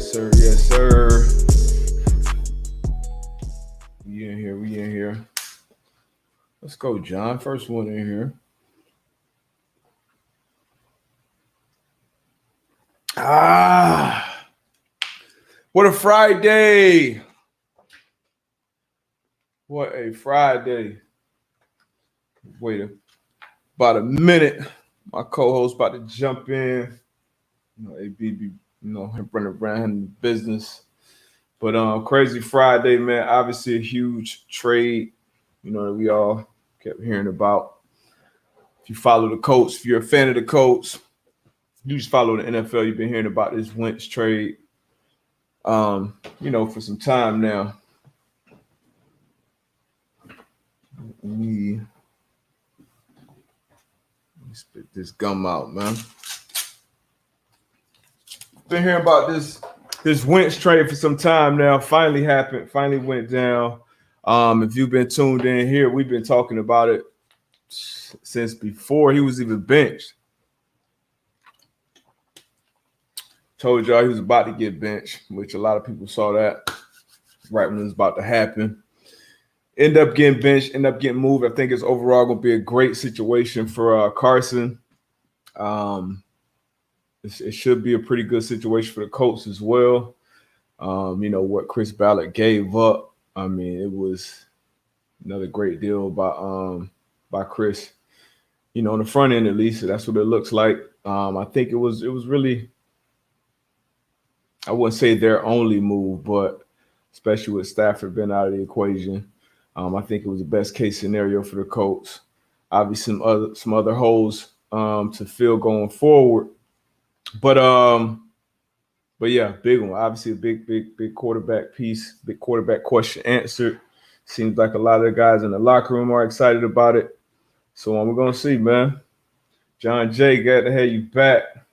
Yes, sir. Yes, sir. We in here. We in here. Let's go, John. First one in here. What a Friday. What a Friday. Wait about a minute. My co-host about to jump in. AB be, him running around the business. But crazy Friday, man. Obviously a huge trade, that we all kept hearing about. If you follow the Colts, if you're a fan of the Colts, you just follow the NFL, you've been hearing about this Wentz trade, for some time now. Let me spit this gum out, man. Been hearing about this Wentz trade for some time now. Finally happened. Finally went down. If you've been tuned in here, we've been talking about it since before he was even benched. Told y'all he was about to get benched, which a lot of people saw that right when it was about to happen. End up getting benched, end up getting moved. I think it's overall going to be a great situation for Carson. It should be a pretty good situation for the Colts as well. What Chris Ballard gave up, it was another great deal by Chris. On the front end at least, that's what it looks like. I think it was really, I wouldn't say their only move, but especially with Stafford being out of the equation, I think it was the best case scenario for the Colts. Obviously, some other holes to fill going forward. But yeah, big one. Obviously, a big quarterback piece, big quarterback question answered. Seems like a lot of the guys in the locker room are excited about it. So we're gonna see, man. John Jay, glad to have you back.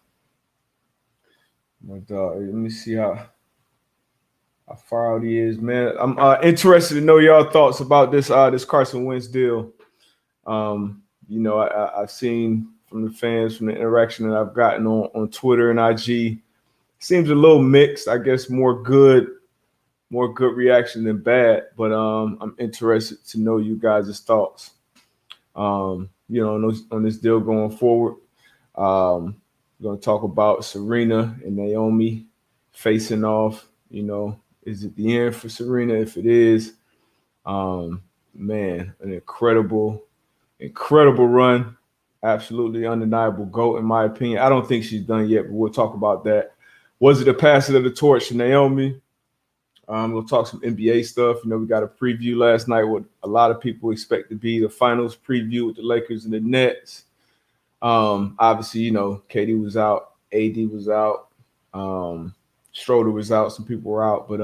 My dog. Let me see how far out he is, man. I'm interested to know y'all thoughts about this Carson Wentz deal. I've seen from the fans, from the interaction that I've gotten on Twitter and IG, seems a little mixed. I guess more good reaction than bad. But I'm interested to know you guys' thoughts. On this deal going forward. We're going to talk about Serena and Naomi facing off. Is it the end for Serena? If it is, an incredible run. Absolutely undeniable GOAT, in my opinion. I don't think she's done yet, but we'll talk about that. Was it a passing of the torch to Naomi? We'll talk some NBA stuff. We got a preview last night, what a lot of people expect to be the finals preview with the Lakers and the Nets. Obviously, KD was out, AD was out, Schroeder was out, some people were out, but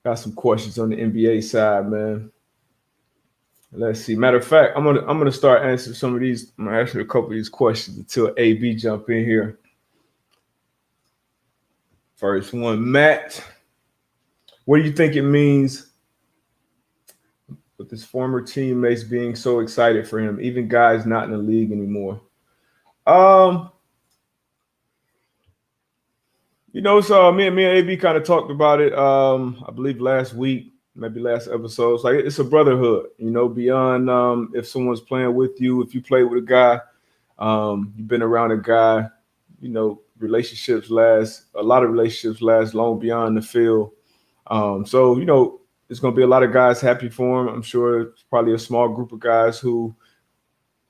got some questions on the NBA side, man. Let's see. Matter of fact, I'm gonna start answering some of these. I'm gonna answer a couple of these questions until AB jump in here. First one, Matt. What do you think it means with his former teammates being so excited for him, even guys not in the league anymore? So me and AB kind of talked about it, I believe last week, maybe last episode. It's like it's a brotherhood, beyond if someone's playing with you, if you play with a guy, you've been around a guy, a lot of relationships last long beyond the field. So there's going to be a lot of guys happy for him. I'm sure it's probably a small group of guys who,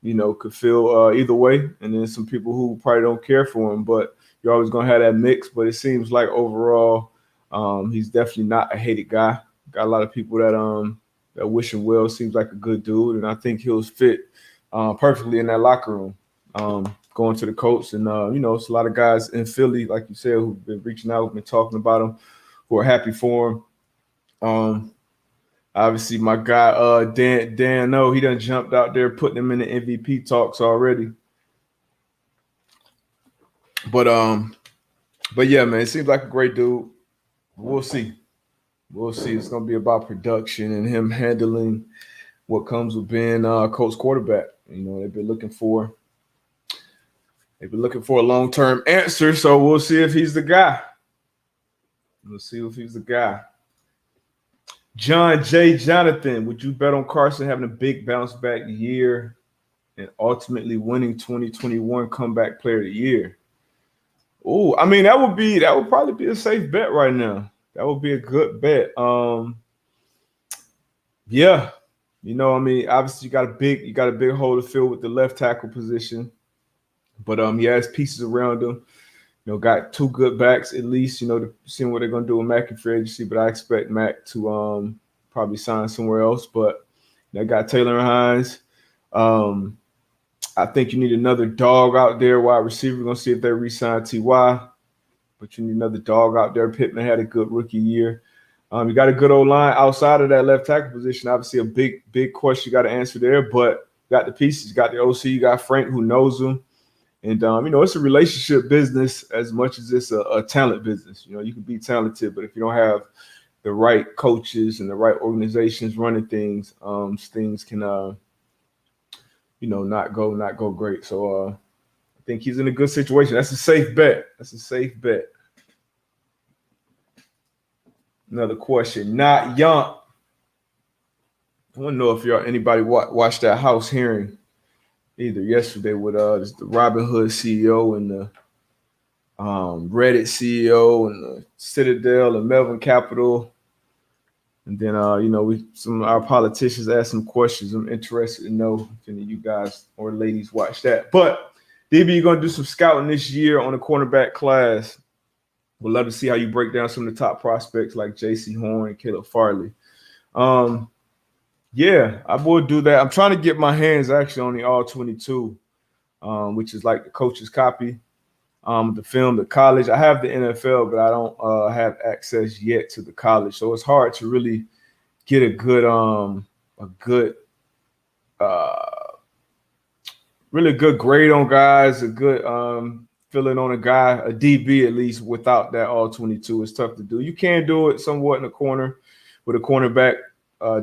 could feel either way. And then some people who probably don't care for him, but you're always going to have that mix. But it seems like overall, he's definitely not a hated guy. Got a lot of people that wish him well. Seems like a good dude. And I think he'll fit perfectly in that locker room. Going to the Colts. And, it's a lot of guys in Philly, like you said, who've been reaching out, who've been talking about him, who are happy for him. Obviously, my guy Dan O, he done jumped out there, putting him in the MVP talks already. But yeah, man, it seems like a great dude. We'll see. It's gonna be about production and him handling what comes with being Colts quarterback. They've been looking for a long-term answer, so we'll see if he's the guy. We'll see if he's the guy. John J. Jonathan, would you bet on Carson having a big bounce back year and ultimately winning 2021 comeback player of the year? Oh, I mean, that would probably be a safe bet right now. That would be a good bet. Yeah. I mean, obviously you got a big hole to fill with the left tackle position. But he has pieces around him. Got two good backs at least, seeing what they're gonna do with Mack in free agency, but I expect Mack to probably sign somewhere else. But they got Taylor and Hines. I think you need another dog out there, wide receiver. We're gonna see if they re-sign T.Y., but you need another dog out there. Pittman had a good rookie year. You got a good old line outside of that left tackle position. Obviously, a big question you got to answer there, but you got the pieces. You got the OC. You got Frank, who knows them. And, it's a relationship business as much as it's a talent business. You can be talented, but if you don't have the right coaches and the right organizations running things, things can, not go great. So I think he's in a good situation. That's a safe bet. Another question. Not Young. I want to know if anybody watched that House hearing either yesterday with the Robinhood CEO and the Reddit CEO and the Citadel and Melvin Capital. And then, some of our politicians asked some questions. I'm interested to know if any of you guys or ladies watch that. But, DB, you're going to do some scouting this year on the cornerback class. We'd love to see how you break down some of the top prospects like J.C. Horn and Caleb Farley. Yeah, I would do that. I'm trying to get my hands actually on the All-22, which is like the coach's copy. The film, the college. I have the NFL, but I don't have access yet to the college. So it's hard to really get a good really good grade on guys, a good feeling on a guy, a DB at least, without that All-22. It's tough to do. You can do it somewhat in the corner with a cornerback.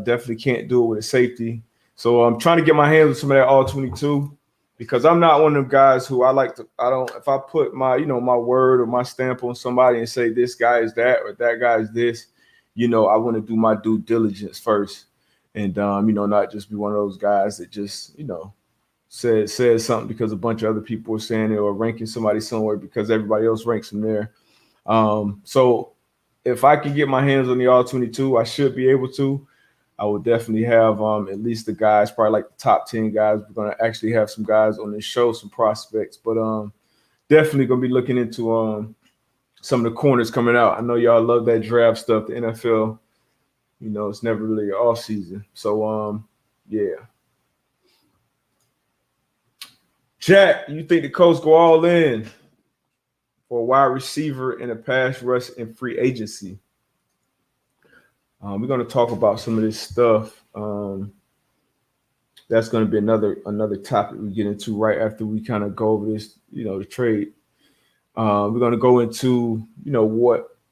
Definitely can't do it with a safety. So I'm trying to get my hands on some of that All-22 because I'm not one of them guys who if I put my, my word or my stamp on somebody and say this guy is that or that guy is this, I want to do my due diligence first and, not just be one of those guys that just, says something because a bunch of other people are saying it or ranking somebody somewhere because everybody else ranks them there. So if I can get my hands on the All-22, I should be able to. I would definitely have at least the guys, probably like the top 10 guys. We're going to actually have some guys on this show, some prospects, but definitely going to be looking into some of the corners coming out. I know y'all love that draft stuff. The NFL, it's never really an off season. So, yeah. Jack, you think the Colts go all in for a wide receiver and a pass rush in free agency? We're going to talk about some of this stuff. That's going to be another topic we get into right after we kind of go over this, the trade. We're going to go into,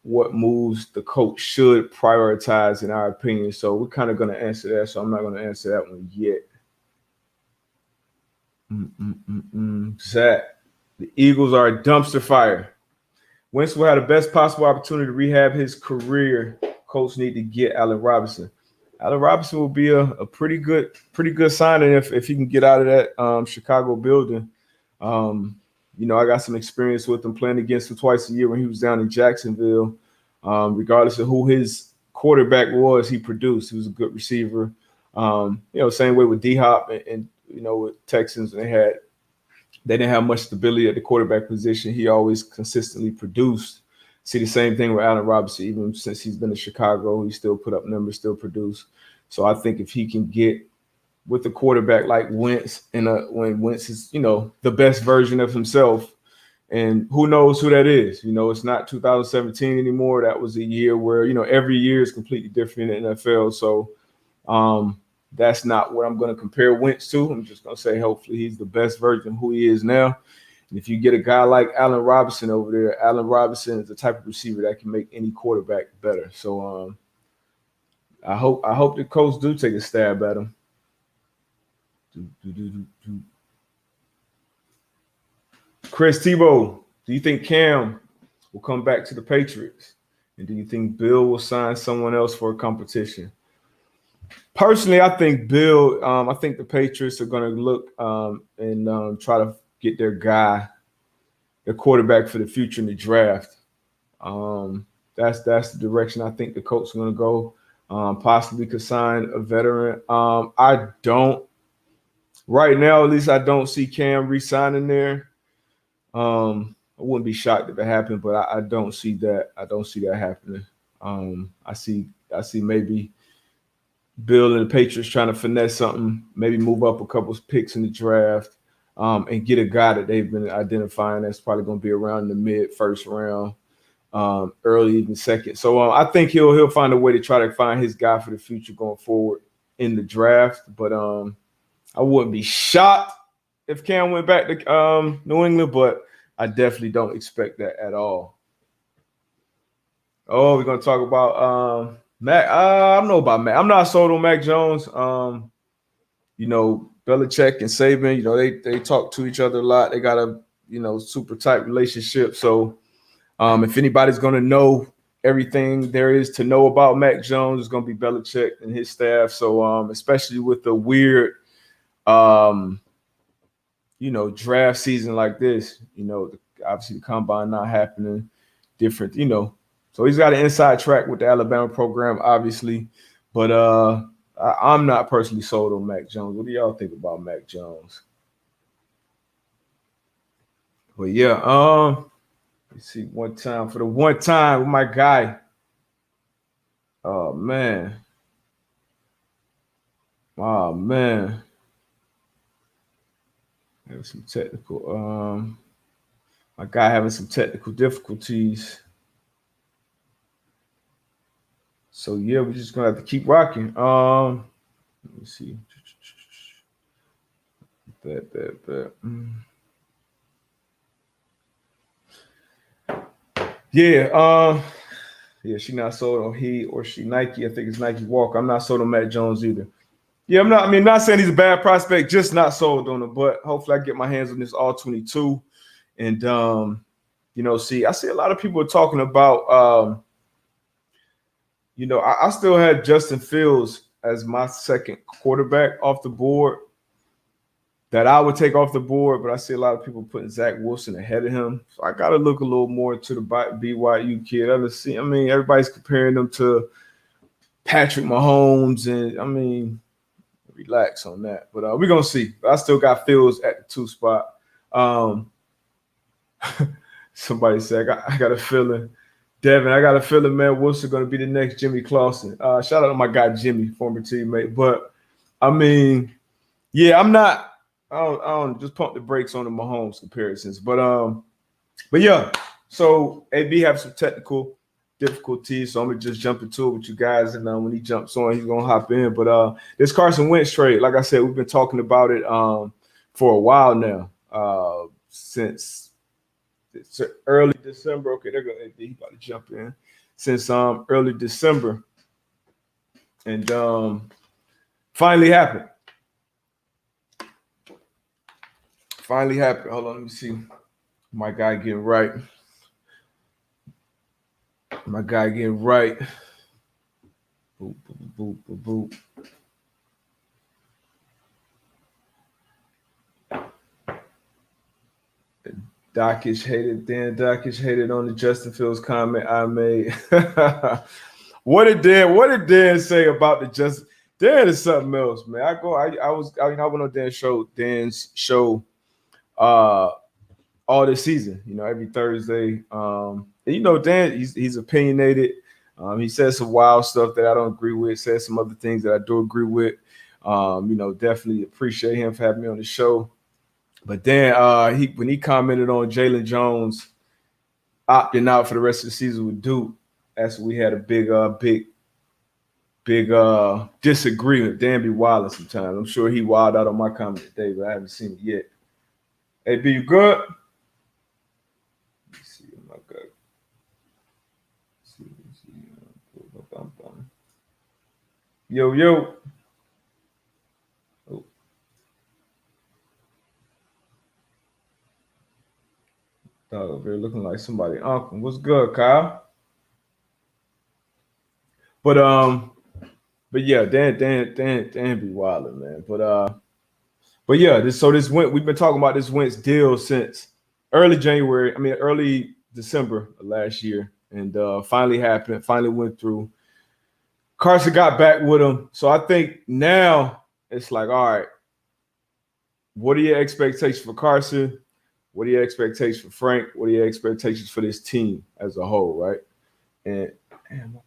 what moves the coach should prioritize in our opinion. So we're kind of going to answer that. So I'm not going to answer that one yet. Zach, the Eagles are a dumpster fire. Wentz will have the best possible opportunity to rehab his career. Colts need to get Allen Robinson. Allen Robinson will be a pretty good signing if he can get out of that Chicago building. I got some experience with him playing against him twice a year when he was down in Jacksonville. Regardless of who his quarterback was, he produced. He was a good receiver. Same way with D-Hop and with Texans, they didn't have much stability at the quarterback position. He always consistently produced. See the same thing with Allen Robinson. Even since he's been in Chicago, he still put up numbers, still produce. So I think if he can get with a quarterback like Wentz, when Wentz is, the best version of himself, and who knows who that is. It's not 2017 anymore. That was a year where, every year is completely different in the NFL. So that's not what I'm going to compare Wentz to. I'm just going to say hopefully he's the best version of who he is now. And if you get a guy like Allen Robinson over there, Allen Robinson is the type of receiver that can make any quarterback better. So I hope the Colts do take a stab at him. Chris Tebow, do you think Cam will come back to the Patriots? And do you think Bill will sign someone else for a competition? Personally, I think Bill. I think the Patriots are going to look and try to get their guy, their quarterback for the future in the draft. That's the direction I think the Colts are going to go. Possibly could sign a veteran. I don't right now. At least I don't see Cam re-signing there. I wouldn't be shocked if it happened, but I don't see that. I don't see that happening. I see maybe Bill and the Patriots trying to finesse something, maybe move up a couple of picks in the draft, and get a guy that they've been identifying that's probably going to be around the mid first round, early even second. So I think he'll find a way to try to find his guy for the future going forward in the draft. But I wouldn't be shocked if Cam went back to New England, but I definitely don't expect that at all. Oh, we're gonna talk about Mac. I don't know about Mac. I'm not sold on Mac Jones. Belichick and Saban, they talk to each other a lot. They got a super tight relationship. So if anybody's gonna know everything there is to know about Mac Jones, it's gonna be Belichick and his staff. So especially with the weird draft season like this, obviously the combine not happening, different, So he's got an inside track with the Alabama program, obviously. But I'm not personally sold on Mac Jones. What do y'all think about Mac Jones? But yeah, let's see, one time with my guy. Oh man. Having some technical my guy having some technical difficulties. So yeah, we're just gonna have to keep rocking. Let me see. Bet. Yeah, she not sold on he or she Nike. I think it's Nike Walker. I'm not sold on Matt Jones either. Yeah, not saying he's a bad prospect, just not sold on him. But hopefully I get my hands on this all 22. And I see a lot of people talking about I still had Justin Fields as my second quarterback off the board that I would take off the board, but I see a lot of people putting Zach Wilson ahead of him. So I got to look a little more to the BYU kid. Everybody's comparing them to Patrick Mahomes, and relax on that. But we're going to see. But I still got Fields at the 2 spot. Somebody said, I got a feeling. Devin, I got a feeling, man, Wilson going to be the next Jimmy Clausen. Shout out to my guy, Jimmy, former teammate. But, yeah, I don't just pump the brakes on the Mahomes comparisons. But yeah, so AB have some technical difficulties, so I'm going to just jump into it with you guys. And when he jumps on, he's going to hop in. But this Carson Wentz trade, like I said, we've been talking about it for a while now, since it's early December. Okay, they're going to be about to jump in since early December, and finally happened. Hold on, let me see. My guy getting right. Boop, boop, boop, boop. Dockage hated on the Justin Fields comment I made. What did Dan say about the Justin? Dan is something else, man. I went on Dan's show all this season, every Thursday. Dan, he's opinionated. He says some wild stuff that I don't agree with, says some other things that I do agree with. Definitely appreciate him for having me on the show. But then when he commented on Jalen Jones opting out for the rest of the season with Duke, that's when we had a big disagreement. Dan be wilding sometimes. I'm sure he wild out on my comment today, but I haven't seen it yet. Hey, B, you good? Let me see. Oh my God. Yo. Oh. Dog over here looking like somebody uncle. What's good, Kyle? but yeah, Dan be wildin', man. But yeah, this Wentz, we've been talking about this Wentz deal since early December of last year, and finally happened. Finally went through. Carson got back with him, so I think now it's like, all right, what are your expectations for Carson? What are your expectations for Frank? What are your expectations for this team as a whole, right? And damn,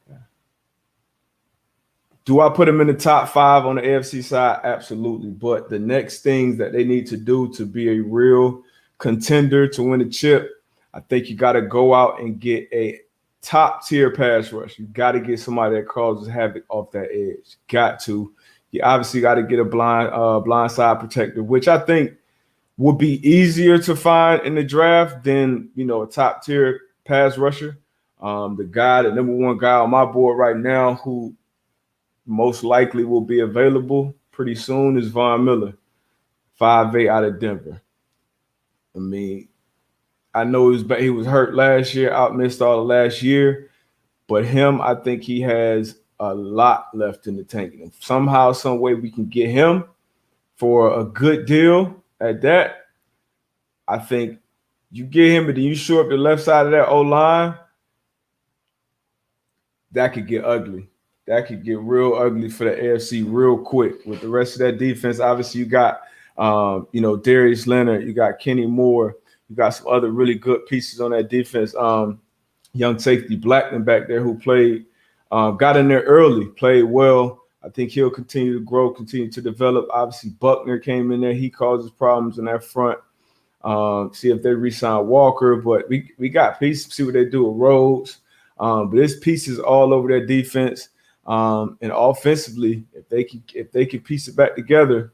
do I put them in the top 5 on the AFC side? Absolutely. But the next things that they need to do to be a real contender to win a chip, I think you got to go out and get a top tier pass rush. You got to get somebody that causes havoc off that edge. Got to. You obviously got to get a blind side protector, which I think would be easier to find in the draft than a top tier pass rusher. The number one guy on my board right now who most likely will be available pretty soon is Von Miller, 5'8" out of Denver. I mean, I know he was hurt last year, missed all of last year, but I think he has a lot left in the tank. And somehow, some way we can get him for a good deal at that. I think you get him and then you shore up the left side of that O-line, that could get ugly. That could get real ugly for the AFC real quick. With the rest of that defense, obviously you got, Darius Leonard, you got Kenny Moore, you got some other really good pieces on that defense. Young safety Blackman back there who played, got in there early, played well. I think he'll continue to grow, continue to develop. Obviously, Buckner came in there. He causes problems in that front. See if they re-sign Walker, but we got pieces. See what they do with Rhodes. But there's pieces all over their defense. And offensively, if they can piece it back together,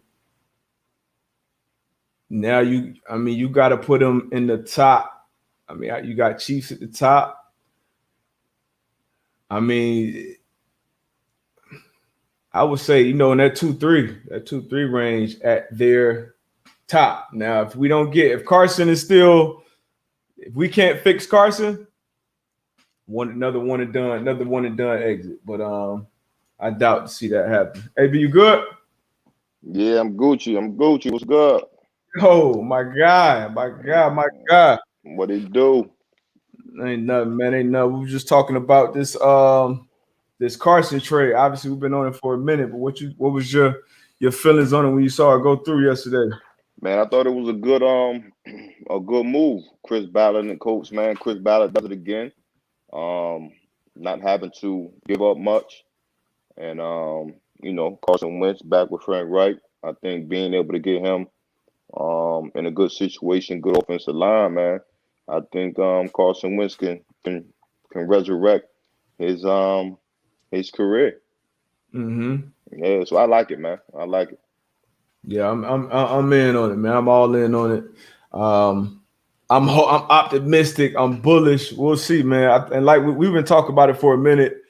now you got to put them in the top. I mean, you got Chiefs at the top. I mean, I would say, in that 2-3 range at their top. Now, if Carson is still, if we can't fix Carson, another one and done exit. But I doubt to see that happen. AB, you good? Yeah, I'm Gucci. What's good? Oh, my guy. What it do? Ain't nothing, man. Ain't nothing. We were just talking about this Carson trade. Obviously, we've been on it for a minute, but what was your feelings on it when you saw it go through yesterday? Man, I thought it was a good move. Chris Ballard and the coach, man. Chris Ballard does it again. Not having to give up much. And Carson Wentz back with Frank Reich. I think being able to get him in a good situation, good offensive line, man. I think Carson Wentz can resurrect his career. Mm-hmm. Yeah, so I like it, man. I like it. Yeah, I'm in on it, man. I'm all in on it. I'm optimistic. I'm bullish. We'll see, man. And like we've been talking about it for a minute,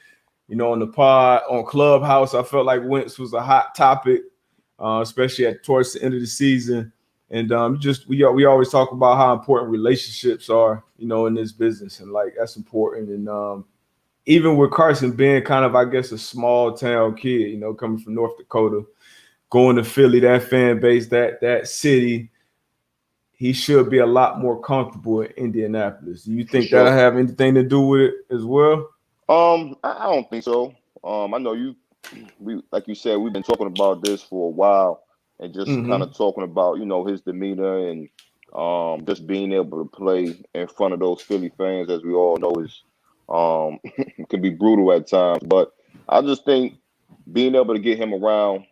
on the pod, on Clubhouse. I felt like Wentz was a hot topic, especially towards the end of the season. And we always talk about how important relationships are, in this business, and like that's important. And even with Carson being kind of, I guess, a small town kid, coming from North Dakota, going to Philly, that fan base, that city, he should be a lot more comfortable in Indianapolis. Do you think that'll have anything to do with it as well? I don't think so. I know we like you said, we've been talking about this for a while and just kind of talking about, his demeanor and just being able to play in front of those Philly fans, as we all know, is can be brutal at times. But I just think being able to get him around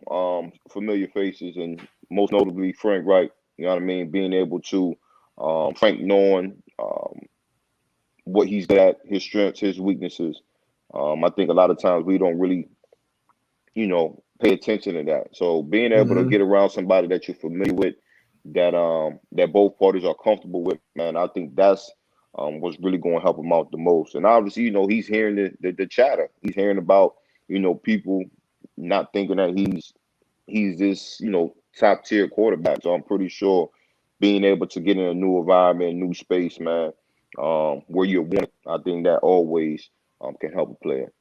familiar faces and most notably Frank Reich, you know what I mean? Being able to Frank knowing what he's good at, his strengths, his weaknesses. I think a lot of times we don't really, pay attention to that. So being able to get around somebody that you're familiar with, that both parties are comfortable with, man, I think that's what's really going to help him out the most. And obviously, he's hearing the chatter. He's hearing about, people not thinking that he's this, top tier quarterback. So I'm pretty sure being able to get in a new environment, new space, man, where you're wanted, I think that always can help a player.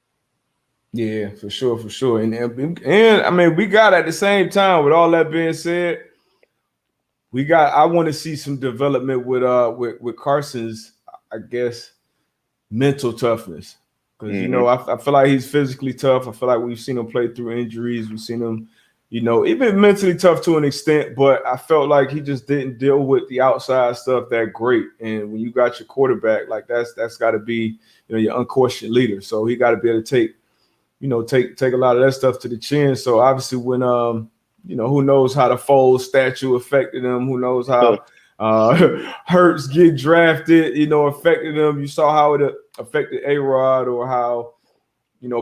Yeah, for sure. And I mean, we got at the same time. With all that being said, I want to see some development with Carson's, I guess, mental toughness. Because I feel like he's physically tough. I feel like we've seen him play through injuries. We've seen him, even mentally tough to an extent. But I felt like he just didn't deal with the outside stuff that great. And when you got your quarterback, like that's got to be your unquestioned leader. So he got to be able to take a lot of that stuff to the chin. So obviously when who knows how the Foles statue affected him, who knows how Hurts get drafted, affected him. You saw how it affected A-Rod, or how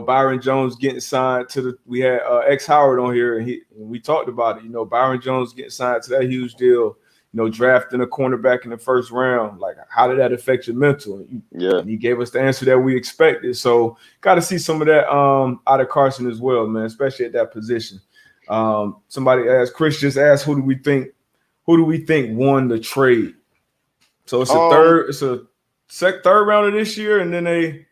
Byron Jones getting signed to we had X Howard on here, and we talked about it. Byron Jones getting signed to that huge deal, drafting a cornerback in the first round. Like, how did that affect your mental? And he gave us the answer that we expected. So got to see some of that out of Carson as well, man, especially at that position. Somebody asked, Chris just asked, who do we think won the trade? So it's a third round of this year, and then a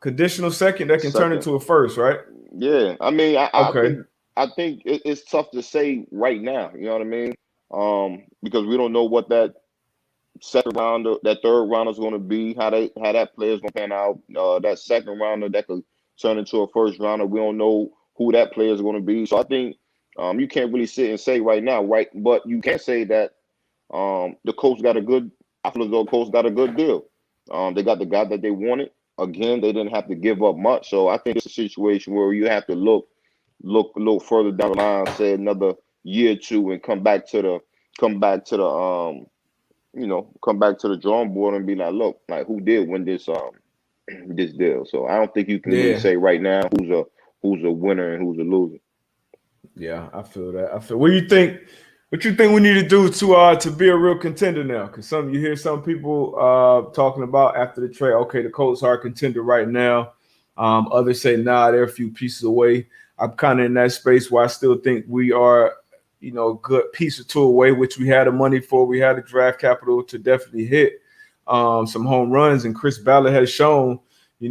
conditional second that can turn into a first, right? Yeah, I mean, I think it's tough to say right now. You know what I mean? Because we don't know what that second rounder, that third rounder is going to be, how that player is going to pan out. That second rounder that could turn into a first rounder, we don't know who that player is going to be. So I think you can't really sit and say right now, right? But you can say that the coach got a good. I feel as though the coach got a good deal. They got the guy that they wanted. Again, they didn't have to give up much. So I think it's a situation where you have to look a little further down the line, say another year or two, and come back to the drawing board and be like, look, like, who did win this this deal? So I don't think you can really say right now who's a winner and who's a loser. Yeah, I feel that. What do you think? What you think we need to do to be a real contender now? Because you hear some people talking about after the trade, okay, the Colts are a contender right now. Others say, nah, they're a few pieces away. I'm kind of in that space where I still think we are, a good piece or two away, which we had the money for. We had the draft capital to definitely hit some home runs. And Chris Ballard has shown,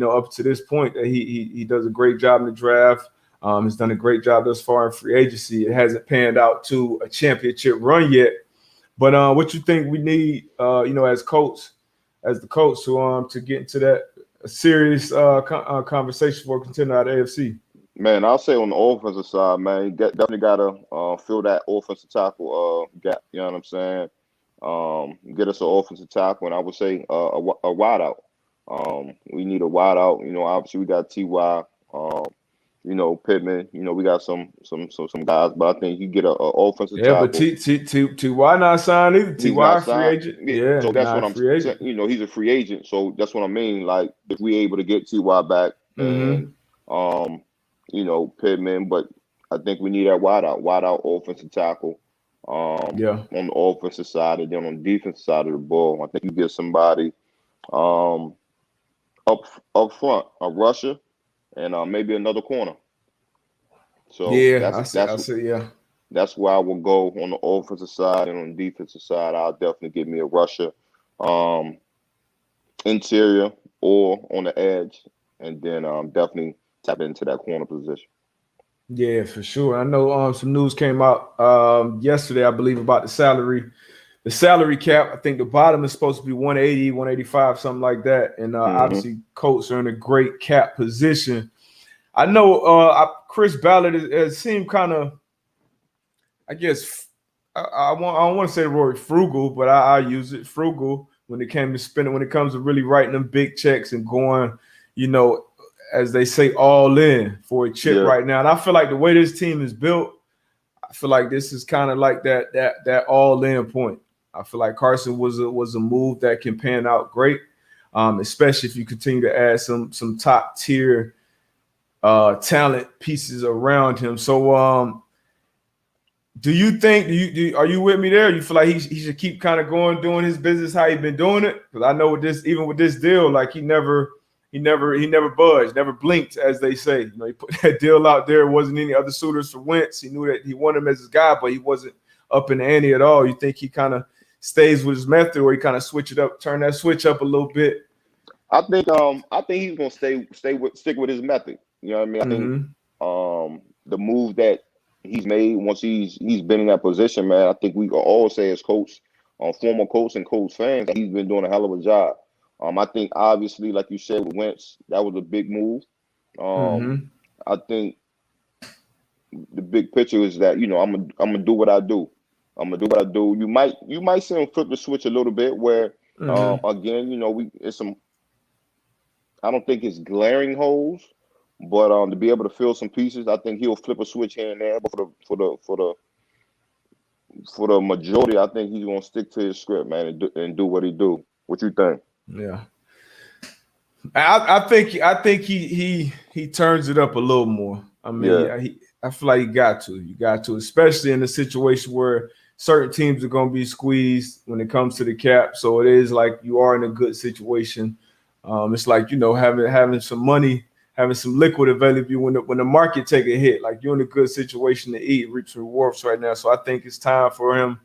up to this point that he does a great job in the draft. Has done a great job thus far in free agency. It hasn't panned out to a championship run yet. But what you think we need, as the coach, to get into that serious conversation for a contender out of AFC? Man, I'll say on the offensive side, man, you definitely got to fill that offensive tackle gap. You know what I'm saying? Get us an offensive tackle, and I would say a wideout. We need a wideout. Obviously we got T.Y., Pittman. We got some guys, but I think you get an offensive tackle. But T.Y. not signed either. T.Y. free agent. Yeah, so that's what I'm saying. He's a free agent, so that's what I mean. Like, if we able to get T.Y. back and Pittman, but I think we need that wideout offensive tackle. On the offensive side, and then on the defensive side of the ball, I think you get somebody up front, a rusher, and maybe another corner. So that's where I will go on the offensive side, and on the defensive side, I'll definitely give me a rusher, interior or on the edge, and then definitely tap into that corner position. Yeah, for sure. I know some news came out yesterday, I believe, about the salary cap. I think the bottom is supposed to be 180, 185, something like that. And obviously, Colts are in a great cap position. I know Chris Ballard has seemed kind of, I guess, I don't want to say the word frugal, but I use it, frugal, when it came to spending, when it comes to really writing them big checks and going, as they say, all in for a chip right now. And I feel like the way this team is built, I feel like this is kind of like that all in point. I feel like Carson was a move that can pan out great, especially if you continue to add some top tier talent pieces around him. So do you think, are you with me there? You feel like he should keep kind of going, doing his business how he's been doing it? Because I know even with this deal, like he never budged, never blinked, as they say. He put that deal out there. It wasn't any other suitors for Wentz. He knew that he wanted him as his guy, but he wasn't up in the ante at all. You think he kind of stays with his method, or he kind of switch it up, turn that switch up a little bit? I think he's gonna stick with his method. You know what I mean? I think Mm-hmm. the move that he's made once he's been in that position, man. I think we can all say as coach, former coach and coach fans, that he's been doing a hell of a job. I think obviously, like you said with Wentz, that was a big move. Mm-hmm. I think the big picture is that I'm gonna do what I do. I'm gonna do what I do. You might see him flip the switch a little bit where Mm-hmm. again it's some. I don't think it's glaring holes, but to be able to fill some pieces, I think he'll flip a switch here and there. But for the majority, I think he's gonna stick to his script, man, and do what he do. What you think? Yeah. I think he turns it up a little more. I mean, Yeah. I feel like you got to, especially in a situation where certain teams are going to be squeezed when it comes to the cap. So it is like you are in a good situation. It's like having some money, having some liquid available when the market take a hit. Like you're in a good situation to eat, reach rewards right now. So I think it's time for him,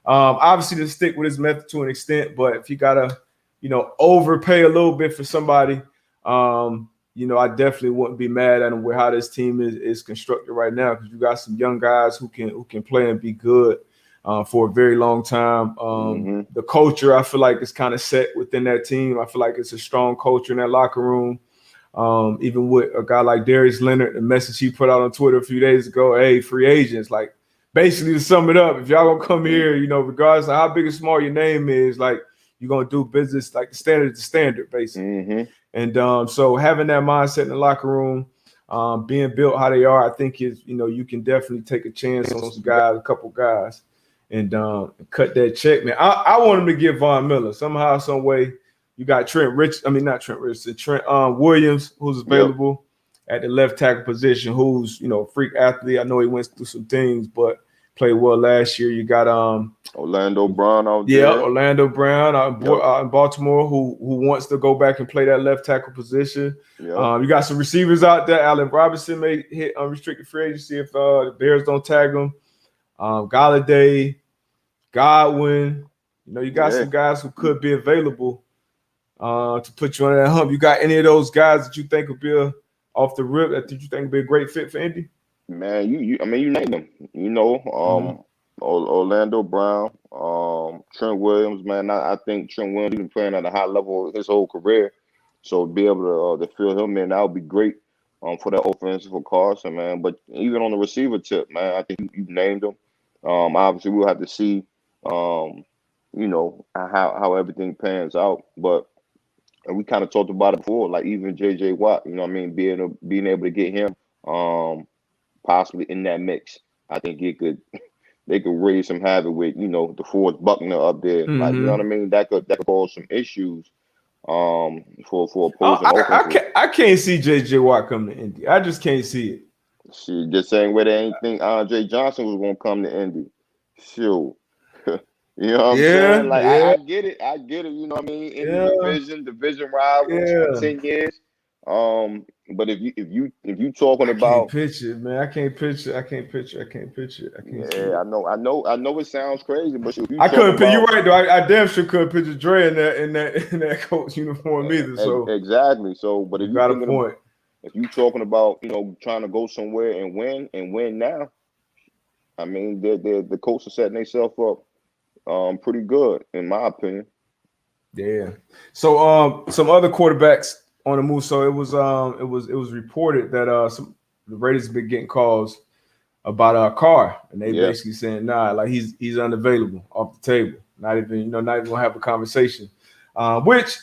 obviously to stick with his method to an extent. But if you gotta overpay a little bit for somebody, I definitely wouldn't be mad at him with how this team is constructed right now because you got some young guys who can play and be good for a very long time. The culture, I feel like, is kind of set within that team. I feel like it's a strong culture in that locker room. Even with a guy like Darius Leonard, the message he put out on Twitter a few days ago, hey, free agents, like basically to sum it up, if y'all gonna come here, regardless of how big or small your name is, like you're gonna do business like the standard, basically. And so having that mindset in the locker room, being built how they are, I think is you can definitely take a chance on some guys, a couple guys, and cut that check, man. I want him to get Von Miller somehow, some way. You got Trent Williams, who's available at the left tackle position, who's a freak athlete. I know he went through some things, but played well last year. You got Orlando Brown out there. Yeah, Orlando Brown in Baltimore who wants to go back and play that left tackle position. You got some receivers out there. Allen Robinson may hit unrestricted free agency if the Bears don't tag him. Galladay, Godwin. You got some guys who could be available to put you on that hump. You got any of those guys that you think would be off the rip that you think would be a great fit for Indy? Man, you named them. Orlando Brown, Trent Williams, man. I think Trent Williams has been playing at a high level his whole career, so to be able to fill him in, that would be great for that offense for Carson, man. But even on the receiver tip, man, I think you named them. Obviously we'll have to see, how everything pans out, but. And we kind of talked about it before, like even J.J. Watt, being able to get him possibly in that mix. I think they could raise some havoc with the Ford Buckner up there, like you know what I mean. That could cause some issues for opposing offenses. I can't see J.J. Watt coming to Indy. I just can't see it. See, just saying where they ain't think Andre Johnson was gonna come to Indy. Sure. You know what I'm saying? Like I get it. You know what I mean? In the division rivals for 10 years. But if you talking about, I can't picture, man. I can't picture. I can't see it. I know it sounds crazy, but if you I couldn't picture. You're right though. I damn sure couldn't picture Dre in that coach uniform either. So exactly. So, but if you got a point. If you talking about trying to go somewhere and win now, I mean the coach is setting themselves up pretty good in my opinion. Yeah. So some other quarterbacks on the move. So it was reported that the Raiders have been getting calls about Carr, and they basically saying like he's unavailable, off the table. Not even gonna have a conversation, which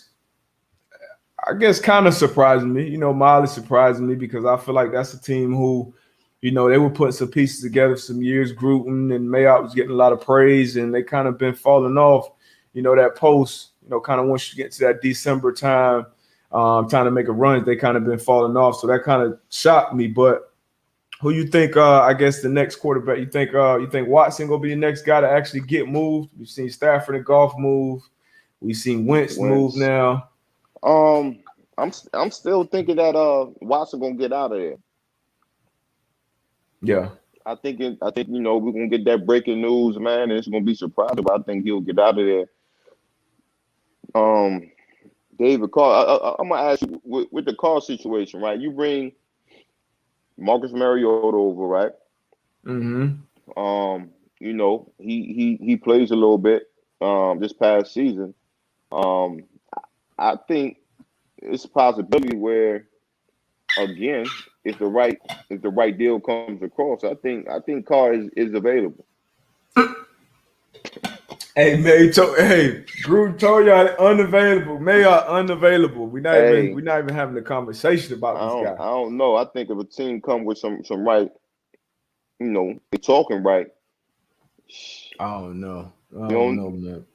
I guess kind of surprising me. Mildly surprising me because I feel like that's a team who. They were putting some pieces together for some years. Gruden and Mayock was getting a lot of praise, and they kind of been falling off. That post, kind of once you get to that December time, trying to make a run, they kind of been falling off. So that kind of shocked me. But who you think? I guess the next quarterback. You think Watson gonna be the next guy to actually get moved? We've seen Stafford and Goff move. We've seen Wentz move now. I'm still thinking that Watson gonna get out of there. Yeah. I think we're gonna get that breaking news, man, and it's gonna be surprising, but I think he'll get out of there. David Carr, I'm gonna ask you with the Carr situation, right? You bring Marcus Mariota over, right? Mm-hmm. You know, he plays a little bit this past season. I think it's a possibility where again, if the right deal comes across, I think Carr is available. Hey, Gruden told y'all unavailable. Mayor unavailable. We're Hey, not even having a conversation about this guy. I don't know. I think if a team come with some right, they talking right. I don't know. I You don't don't know, man. you don't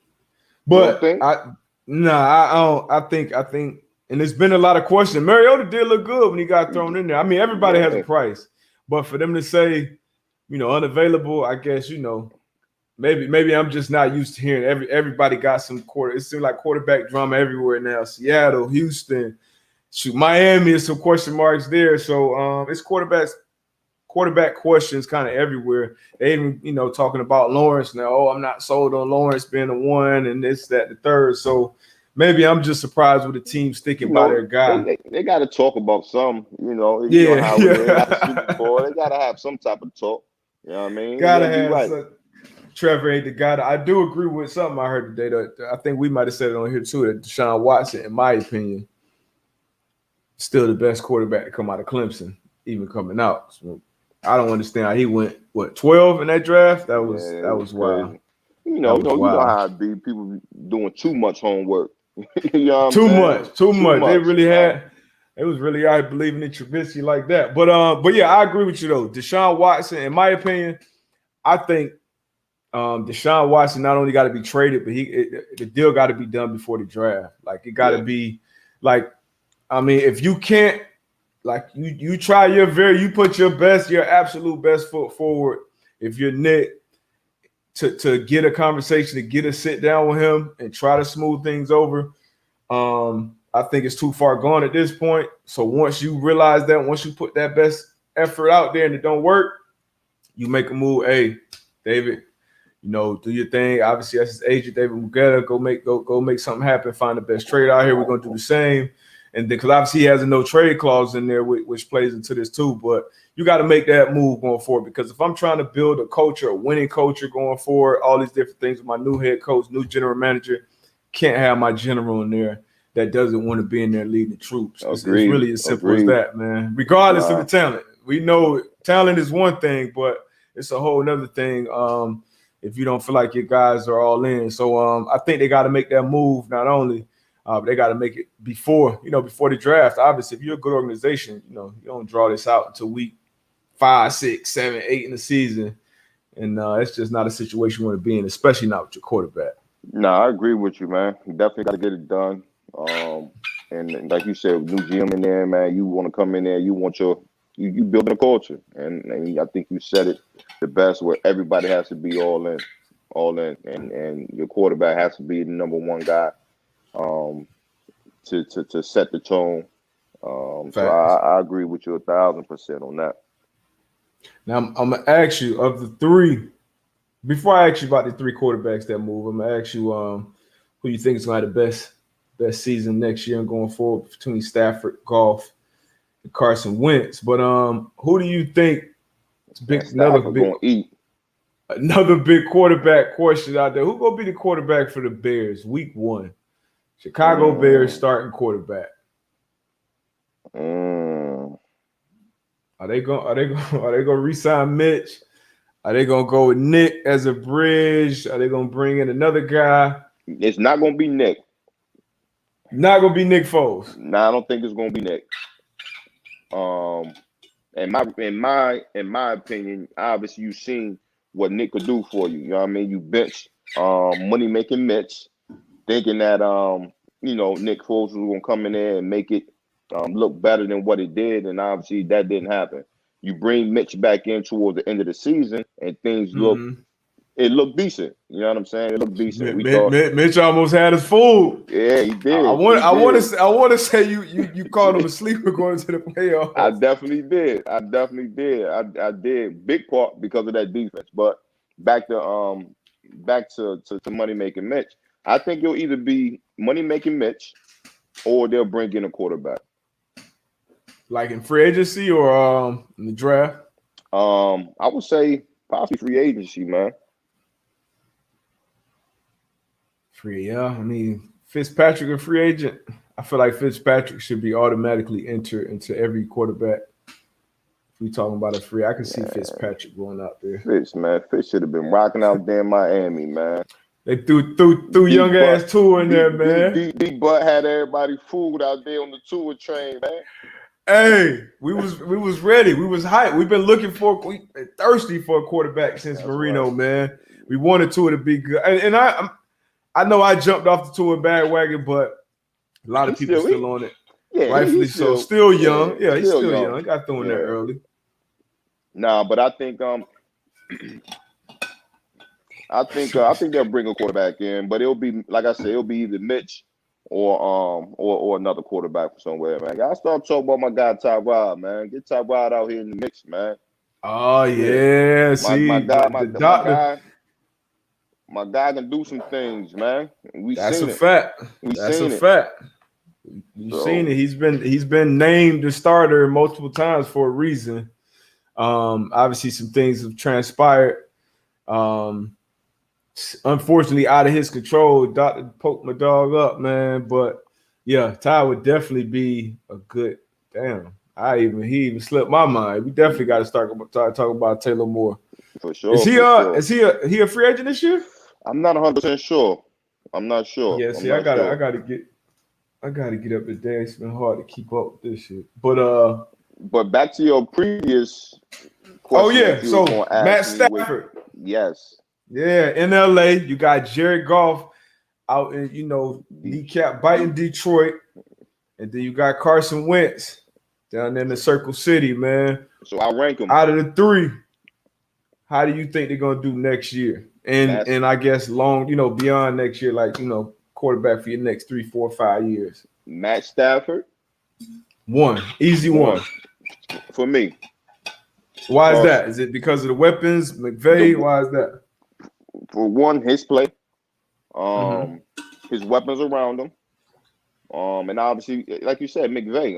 But think? I don't. I think, and there's been a lot of questions. Mariota did look good when he got thrown in there. I mean, everybody has a Yeah. price, but for them to say, unavailable, I guess maybe I'm just not used to hearing everybody got some quarter. It seems like quarterback drama everywhere now. Seattle, Houston, Miami is some question marks there. So it's quarterback questions kind of everywhere. They even, talking about Lawrence now. Oh, I'm not sold on Lawrence being the one and this, that, the third. So maybe I'm just surprised with the team sticking by their guy. They got to talk about some. You know Yeah, how it is after Super Bowl. They got to have some type of talk. You know what I mean? gotta You're have right. Trevor ain't the guy. I do agree with something I heard today. That I think we might have said it on here too. That Deshaun Watson, in my opinion, still the best quarterback to come out of Clemson, even coming out. So I don't understand how he went 12 in that draft. That was wild. Crazy. You know how it be. People doing too much homework. You know what I'm Too saying? Too much. They really had. It was really out believing in Trubisky like that. But yeah, I agree with you though. Deshaun Watson, in my opinion, I think Deshaun Watson not only got to be traded, but the deal got to be done before the draft. Like it got to be like, I mean, if you can't, like you try you put your absolute best foot forward. If you're Nick, to get a conversation, to get a sit down with him and try to smooth things over. I think it's too far gone at this point. So once you realize that, once you put that best effort out there and it don't work, you make a move. Hey, David, do your thing. Obviously, that's his agent, David Mugetta. Go make something happen. Find the best trade out here. We're gonna do the same. And because obviously he has a no trade clause in there, which plays into this too. But you got to make that move going forward. Because if I'm trying to build a culture, a winning culture going forward, all these different things with my new head coach, new general manager, can't have my general in there that doesn't want to be in there leading the troops. It's really as simple as that, man. Regardless of the talent. We know talent is one thing, but it's a whole nother thing if you don't feel like your guys are all in. So I think they got to make that move not only, but they got to make it before the draft. Obviously, if you're a good organization, you don't draw this out until week 5, 6, 7, 8 in the season. And it's just not a situation you want to be in, especially not with your quarterback. No, I agree with you, man. You definitely got to get it done. And like you said, new GM in there, man. You want to come in there. You want you building a culture, and I think you said it the best, where everybody has to be all in, and your quarterback has to be the number one guy, to set the tone. So I agree with you 1,000% on that. Now I'm gonna ask you, of the three. Before I ask you about the three quarterbacks that move, I'm gonna ask you who you think is gonna have the best season next year and going forward between Stafford, Goff, and Carson Wentz. But who do you think is another big quarterback question out there? Who gonna be the quarterback for the Bears week 1? Chicago Bears starting quarterback. Are they gonna re-sign Mitch? Are they gonna go with Nick as a bridge? Are they gonna bring in another guy? It's not gonna be Nick. Not gonna be Nick Foles. No, I don't think it's gonna be Nick. In my opinion, obviously you've seen what Nick could do for you. You know what I mean? You bench money making Mitch, thinking that Nick Foles was gonna come in there and make it look better than what it did, and obviously that didn't happen. You bring Mitch back in towards the end of the season, and things looked decent. You know what I'm saying? It looked decent. Mitch almost had us fooled. Yeah, he did. I want to say you called him a sleeper going to the playoffs. I definitely did. I did. Big part because of that defense. But back to money making Mitch. I think it'll either be money making Mitch or they'll bring in a quarterback. Like in free agency or in the draft? I would say possibly free agency, man. Yeah. I mean, Fitzpatrick a free agent. I feel like Fitzpatrick should be automatically entered into every quarterback. If we talking about a free, I can see Fitzpatrick going out there. Fitz should have been rocking out there in Miami, man. They threw young ass Tua in there, man. D Butt had everybody fooled out there on the Tua train, man. Hey, we was ready. We was hyped. We've been looking thirsty for a quarterback since Marino, man. We wanted Tua to be good, and I know I jumped off the Tua bandwagon, but a lot of people still on it. Yeah, rightfully so. Still young. Yeah, he's still young. He got thrown there early. Nah, but I think they'll bring a quarterback in, but it'll be like I said, it'll be either Mitch or another quarterback from somewhere, man. Y'all start talking about my guy Tyrod, man. Get Tyrod out here in the mix, man. Oh yeah, see, my guy can do some things, man. That's a fact. That's a fact. You've seen it. He's been named the starter multiple times for a reason. Obviously, some things have transpired. Unfortunately, out of his control. Doctor poked my dog up, man. But yeah, Ty would definitely be a good. Damn, he even slipped my mind. We definitely got to start talking about Taylor Moore. For sure. Is he a free agent this year? I'm not 100% sure. I'm not sure. Yeah, see, I gotta get up to date. It's been hard to keep up with this shit. But back to your previous question. Oh yeah, so Matt Stafford. Yes. Yeah, in LA, you got Jared Goff out in, kneecap biting Detroit. And then you got Carson Wentz down there in the Circle City, man. So I'll rank them. Out of the three, how do you think they're going to do next year? And I guess beyond next year, quarterback for your next 3, 4, 5 years. Matt Stafford. One. Easy one. For me. Why is that? Is it because of the weapons? McVay? Why is that? For one, his play. His weapons around him. And obviously, like you said, McVay.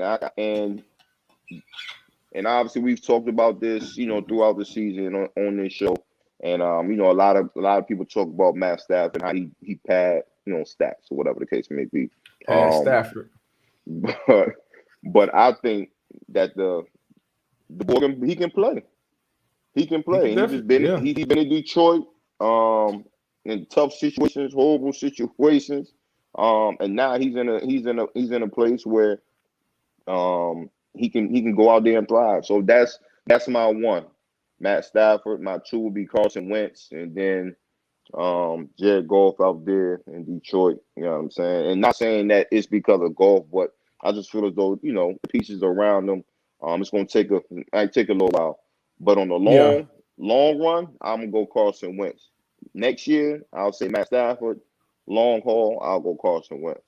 And obviously we've talked about this, throughout the season on this show. And a lot of people talk about Matt Stafford and how he pad, stats or whatever the case may be. Stafford. But I think that the boy he can play. He can play. He's been in Detroit in tough situations, horrible situations. And now he's in a place where he can go out there and thrive. So that's my one. Matt Stafford. My two would be Carson Wentz, and then Jared Goff out there in Detroit. You know what I'm saying? And not saying that it's because of Goff, but I just feel as though the pieces around them. It's gonna take a little while, but on the long run, I'm gonna go Carson Wentz. Next year, I'll say Matt Stafford. Long haul, I'll go Carson Wentz.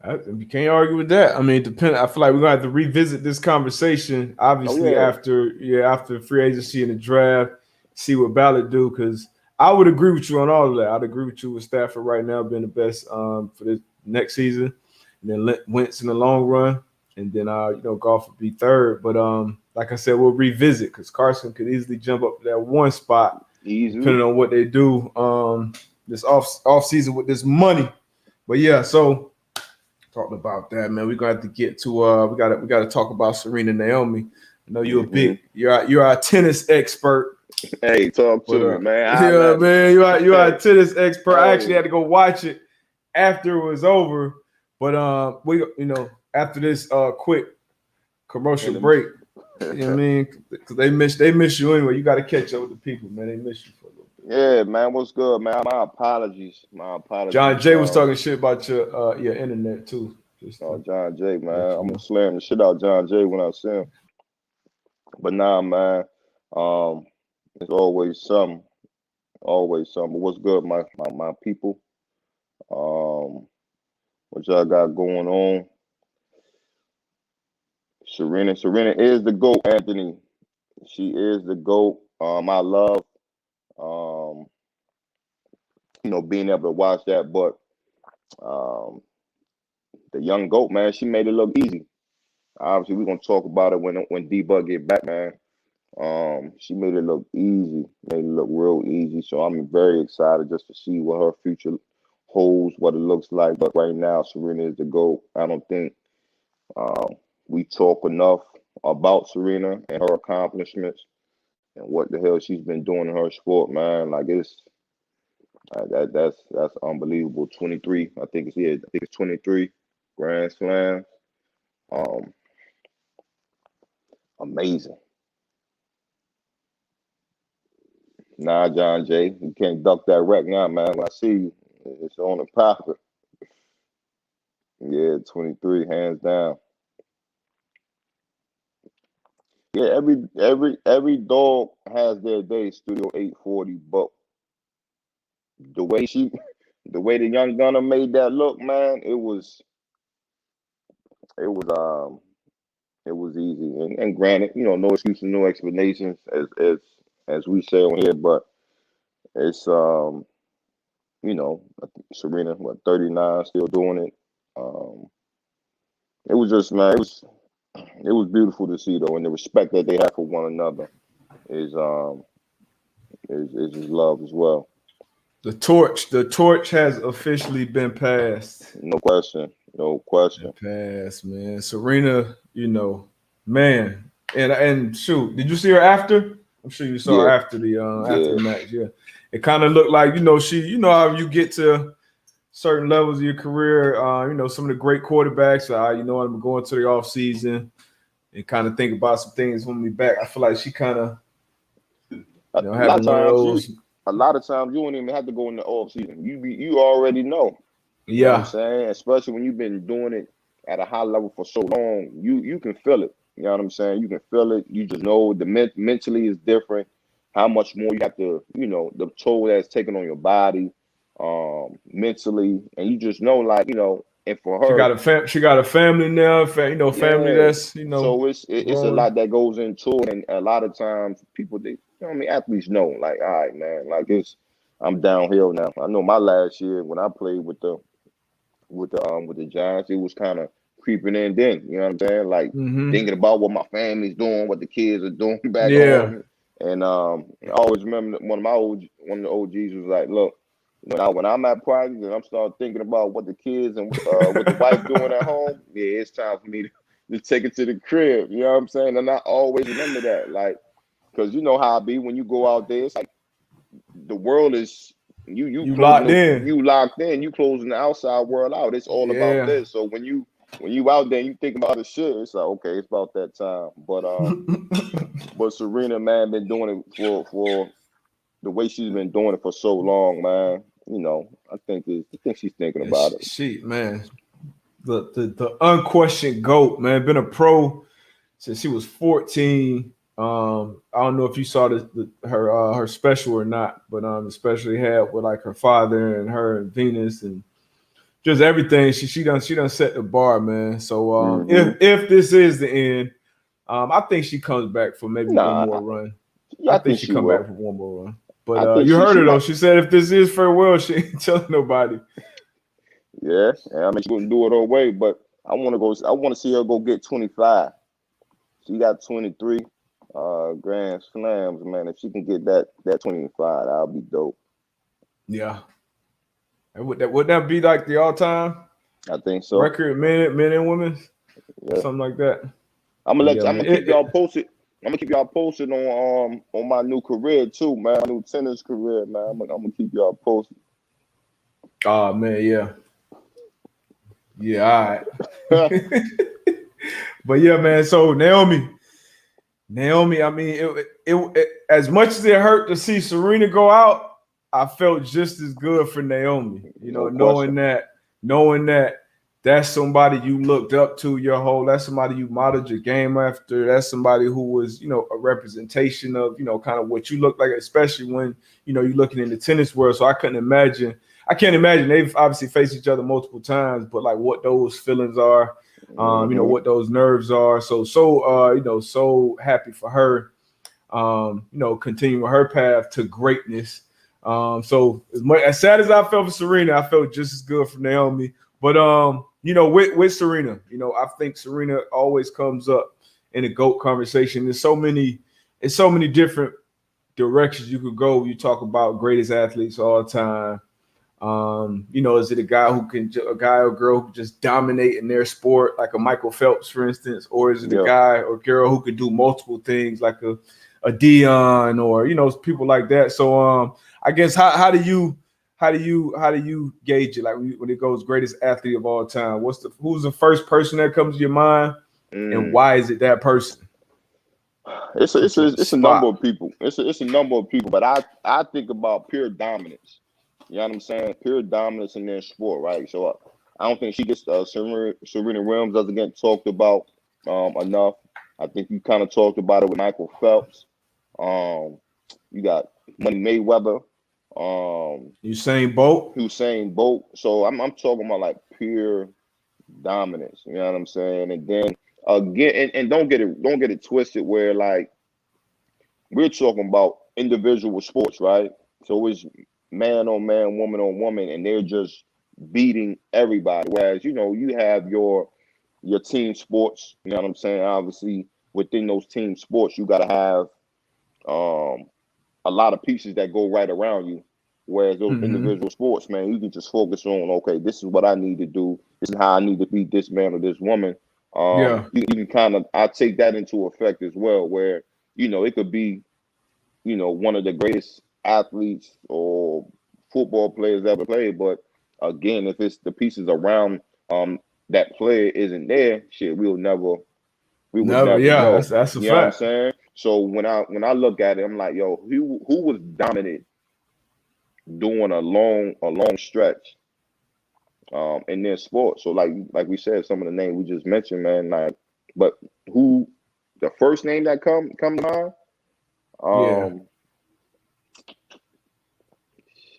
You can't argue with that. I mean, I feel like we're gonna have to revisit this conversation, obviously after free agency and the draft, see what Ballard do. Because I would agree with you on all of that. I'd agree with you with Stafford right now being the best for this next season, and then Wentz in the long run, and then Goff would be third. But like I said, we'll revisit because Carson could easily jump up to that one spot, depending on what they do this off season with this money. But yeah, so. Talking about that, man. We're gonna have to get to we gotta talk about Serena Naomi. I know you're you're a tennis expert. Hey, talk to me, man. Yeah, man, you're a tennis expert. Hey. I actually had to go watch it after it was over. But we after this quick commercial break, you know what I mean? Because they miss you anyway. You gotta catch up with the people, man. They miss you for a little bit. Yeah, man. What's good, man? My apologies. John Jay was talking shit about your internet too. John Jay, man. I'm gonna slam the shit out John Jay when I see him. But nah, man. It's always something. Always something. But what's good, my people? What y'all got going on? Serena is the GOAT, Anthony. She is the GOAT. I love being able to watch that, but the young GOAT, man, she made it look easy. Obviously, we're gonna talk about it when D-Bug get back, man. She made it look easy, made it look real easy. So I'm very excited just to see what her future holds, what it looks like. But right now, Serena is the GOAT. I don't think we talk enough about Serena and her accomplishments and what the hell she's been doing in her sport, man. Like that's unbelievable. 23, I think it's 23 Grand Slams. Amazing. Nah, John Jay, you can't duck that wreck now, man. When I see you, it's on the pocket. Yeah, 23, hands down. Yeah, every dog has their day, Studio 840, but the way the young gunner made that look, man, it was it was easy. And granted, no excuses, no explanations, as we say on here, but it's I think Serena, 39, still doing it. It was just, man, it was beautiful to see though, and the respect that they have for one another is just love as well. The torch has officially been passed. No question. Passed, man. Serena, man, and shoot, did you see her after? I'm sure you saw her after the match. Yeah, it kind of looked like she, how you get to certain levels of your career. Some of the great quarterbacks. I'm going to the off season and kind of think about some things when we back. I feel like she kind of, having one of those. A lot of times you don't even have to go in the off season. You already know. Yeah. You know what I'm saying? Especially when you've been doing it at a high level for so long, you can feel it. You know what I'm saying? You can feel it. You just know mentally is different. How much more you have to, the toll that's taken on your body, mentally, and you just know, like, and for her, she got a family now. Family that's So it's a lot that goes into it, and a lot of times people, athletes know, like, all right, man, like I'm downhill now. I know my last year when I played with the Giants, it was kind of creeping in then. You know what I'm saying? Like thinking about what my family's doing, what the kids are doing back home. And I always remember one of the OGs was like, look, when I'm at practice and I'm starting thinking about what the kids and what the wife doing at home, yeah, it's time for me to take it to the crib. You know what I'm saying? And I always remember that, like, because you know how I be when you go out there. It's like the world is you locked in. You locked in. You closing the outside world out. It's all about this. So when you out there and you think about the shit, it's like, okay, it's about that time. But Serena, man, been doing it for the way she's been doing it for so long, man. I think she's thinking about it. She, man, the unquestioned GOAT, man, been a pro since she was 14. I don't know if you saw her special or not, but especially had with like her father and her and Venus and just everything. She done set the bar, man. So if this is the end, I think she comes back for maybe one more run. I think she come back for one more run. But you heard her though. She said if this is farewell, she ain't telling nobody. Yeah, I mean, she's gonna do it her way, but I want to see her go get 25. She got 23 Grand Slams, man. If she can get that 25, that'll be dope. Yeah. And would that be like the all-time? I think so. Record men and women, something like that. I'm gonna keep y'all posted. I'm gonna keep y'all posted on my new career too, man. My new tennis career, man. I'm gonna keep y'all posted. Oh man, yeah, all right. But yeah, man. So Naomi. I mean, it as much as it hurt to see Serena go out, I felt just as good for Naomi. Knowing that that's somebody you looked up to your whole. That's somebody you modeled your game after. That's somebody who was, a representation of, kind of what you look like, especially when, you're looking in the tennis world. So I can't imagine. They've obviously faced each other multiple times, but like what those feelings are, what those nerves are. So happy for her, continuing her path to greatness. So as sad as I felt for Serena, I felt just as good for Naomi. But with Serena, I think Serena always comes up in a GOAT conversation. It's so many different directions you could go. You talk about greatest athletes all the time. Is it a guy or girl who can just dominate in their sport, like a Michael Phelps, for instance, or is it a guy or girl who could do multiple things, like a Dion, or people like that? So I guess how do you gauge it? Like when it goes greatest athlete of all time, who's the first person that comes to your mind, and why is it that person? It's a number of people. It's a number of people, but I think about pure dominance. You know what I'm saying? Pure dominance in their sport, right? So I don't think she gets Serena Williams doesn't get talked about enough. I think you kind of talked about it with Michael Phelps. You got Money Mayweather. Usain Bolt. So I'm talking about like pure dominance. You know what I'm saying? And then again, and don't get it twisted where like we're talking about individual sports, right? So it's man on man, woman on woman, and they're just beating everybody. Whereas, you have your team sports, you know what I'm saying? Obviously, within those team sports, you gotta have a lot of pieces that go right around you. Whereas those individual sports, man, you can just focus on, okay, this is what I need to do. This is how I need to beat this man or this woman. You can kind of, I take that into effect as well, where, it could be, one of the greatest athletes or football players ever played. But again, if it's the pieces around that player isn't there, shit, we would never know. That's a fact. You know what I'm saying? So when I look at it, I'm like, yo, who was dominant doing a long stretch in their sport? So like we said, some of the names we just mentioned, man, like, but who the first name that come to mind?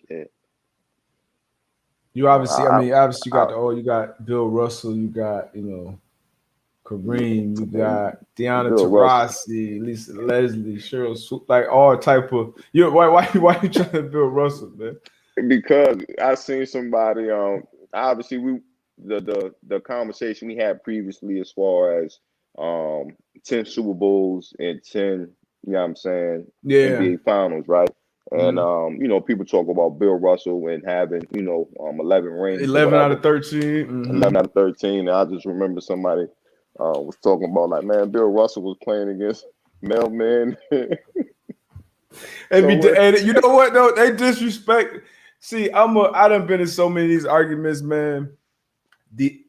Shit. You obviously, you got Bill Russell, you got Kareem, you got Deanna Taurasi, Lisa Leslie, Cheryl Swoop, like all type of. Why you trying to Bill Russell, man? Because I seen somebody. Obviously the conversation we had previously as far as 10 Super Bowls and 10, you know what I'm saying, NBA Finals, right? And people talk about Bill Russell and having 11 rings, 11 out of 13, 11 out of 13. And I just remember somebody was talking about like, man, Bill Russell was playing against mailmen. And you know what though? They disrespect. See, I done been in so many of these arguments, man. The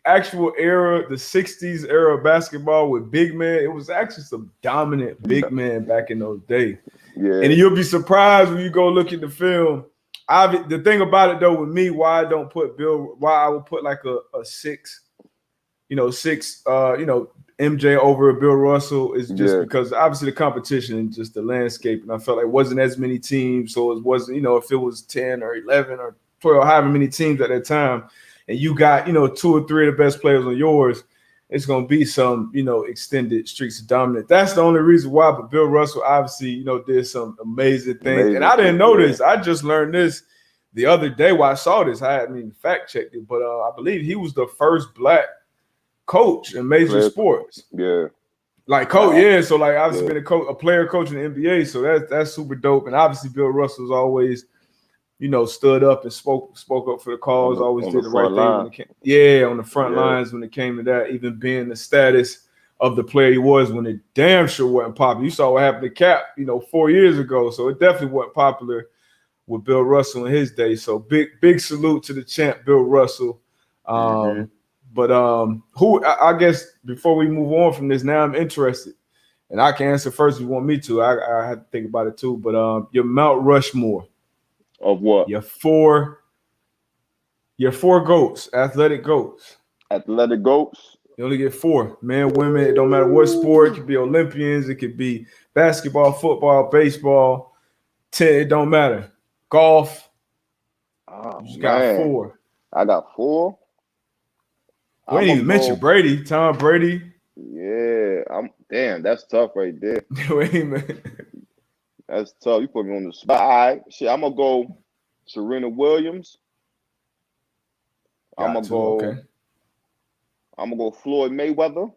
actual era, the 60s era of basketball with big men, it was actually some dominant big men back in those days. Yeah. And you'll be surprised when you go look at the film. The thing about it though with me, why I would put like a 6, MJ over Bill Russell is just because obviously the competition and just the landscape. And I felt like it wasn't as many teams. So it wasn't, if it was 10 or 11 or 12, however many teams at that time, and you got, 2 or 3 of the best players on yours, it's going to be some, extended streaks of dominance. That's the only reason why. But Bill Russell obviously, did some amazing things. And I didn't know this. I just learned this the other day while I saw this. I hadn't even fact checked it, but I believe he was the first black coach in major sports. Yeah. Like coach, yeah. So like obviously been a player coach in the NBA. So that's super dope. And obviously Bill Russell's always, stood up and spoke up for the cause, always did the right thing when it came. Yeah, on the front lines when it came to that, even being the status of the player he was when it damn sure wasn't popular. You saw what happened to Cap, 4 years ago. So it definitely wasn't popular with Bill Russell in his day. So big salute to the champ, Bill Russell. But who I guess before we move on from this, now I'm interested, and I can answer first if you want me to. I have to think about it too. But your Mount Rushmore of what? Your four goats, athletic goats. Athletic goats. You only get 4, men, women. It don't matter what sport. It could be Olympians. It could be basketball, football, baseball. It don't matter. Golf. You just got 4. I got 4. We didn't even mention Brady, Tom Brady. Yeah, damn, that's tough right there. Wait, man. That's tough. You put me on the spot. All right, shit, I'm gonna go Serena Williams. I'm gonna go I'm gonna go Floyd Mayweather.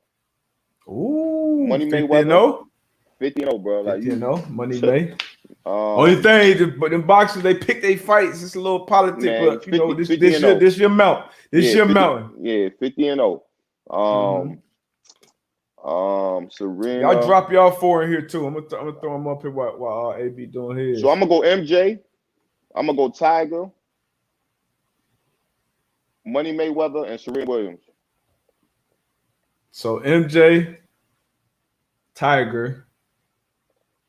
Ooh, Money 50 and Mayweather. 0? 50-0, bro. Like 50 and you. 0, Money May. Only thing, but in boxers they pick their fights. It's a little politic, Man, but 50, this 50 and 0. your mount. This Yeah, your 50. mountain. Yeah, 50-0. Y'all Serena. drop y'all 4 in here too. I'm gonna throw them up here while AB doing his. So I'm gonna go MJ. I'm gonna go Tiger, Money Mayweather, and Serena Williams. So MJ, Tiger,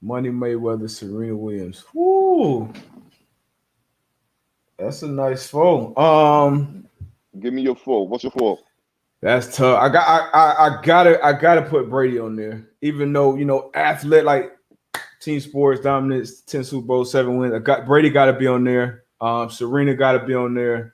Money Mayweather, Serena Williams. Woo, that's a nice four. Give me your 4. What's your 4? That's tough. I gotta put Brady on there, even though athlete like team sports dominance, 10 Super Bowl, 7 wins. Brady got to be on there. Serena got to be on there.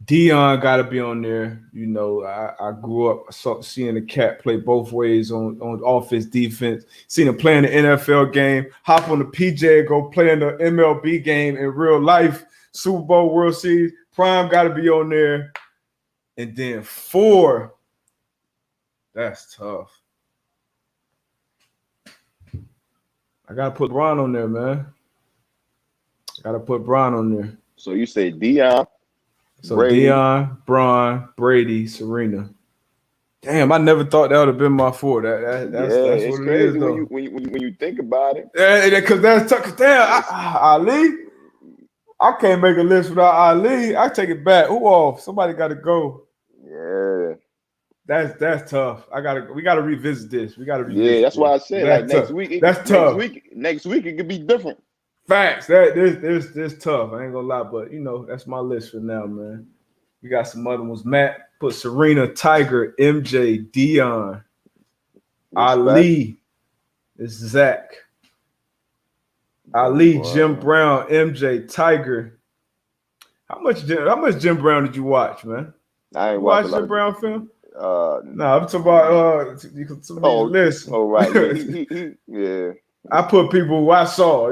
Dion got to be on there. I grew up seeing the cat play both ways on offense, defense. Seen him play in the NFL game, hop on the PJ and go play in the MLB game in real life. Super Bowl, World Series. Prime got to be on there. And then 4. That's tough. I got to put Bron on there, man. So you say Dion. So Brady. Dion, Bron, Brady, Serena. Damn, I never thought that would have been my 4. That's it's what crazy it is, though. when you think about it. Yeah, because that's tough. Damn, Ali. I can't make a list without Ali. I take it back. Who off? Somebody got to go. Yeah. That's tough. We gotta revisit this. Yeah, that's why I said that's next tough. week. That's tough. Next week it could be different. Facts. This tough. I ain't gonna lie, but that's my list for now, man. We got some other ones. Matt put Serena, Tiger, MJ, Dion, Ali. It's Zach. Ali, Jim Brown, MJ, Tiger. How much Jim Brown did you watch, man? I ain't watched Jim Brown film. I'm talking about list. Oh right, yeah. I put people who I saw,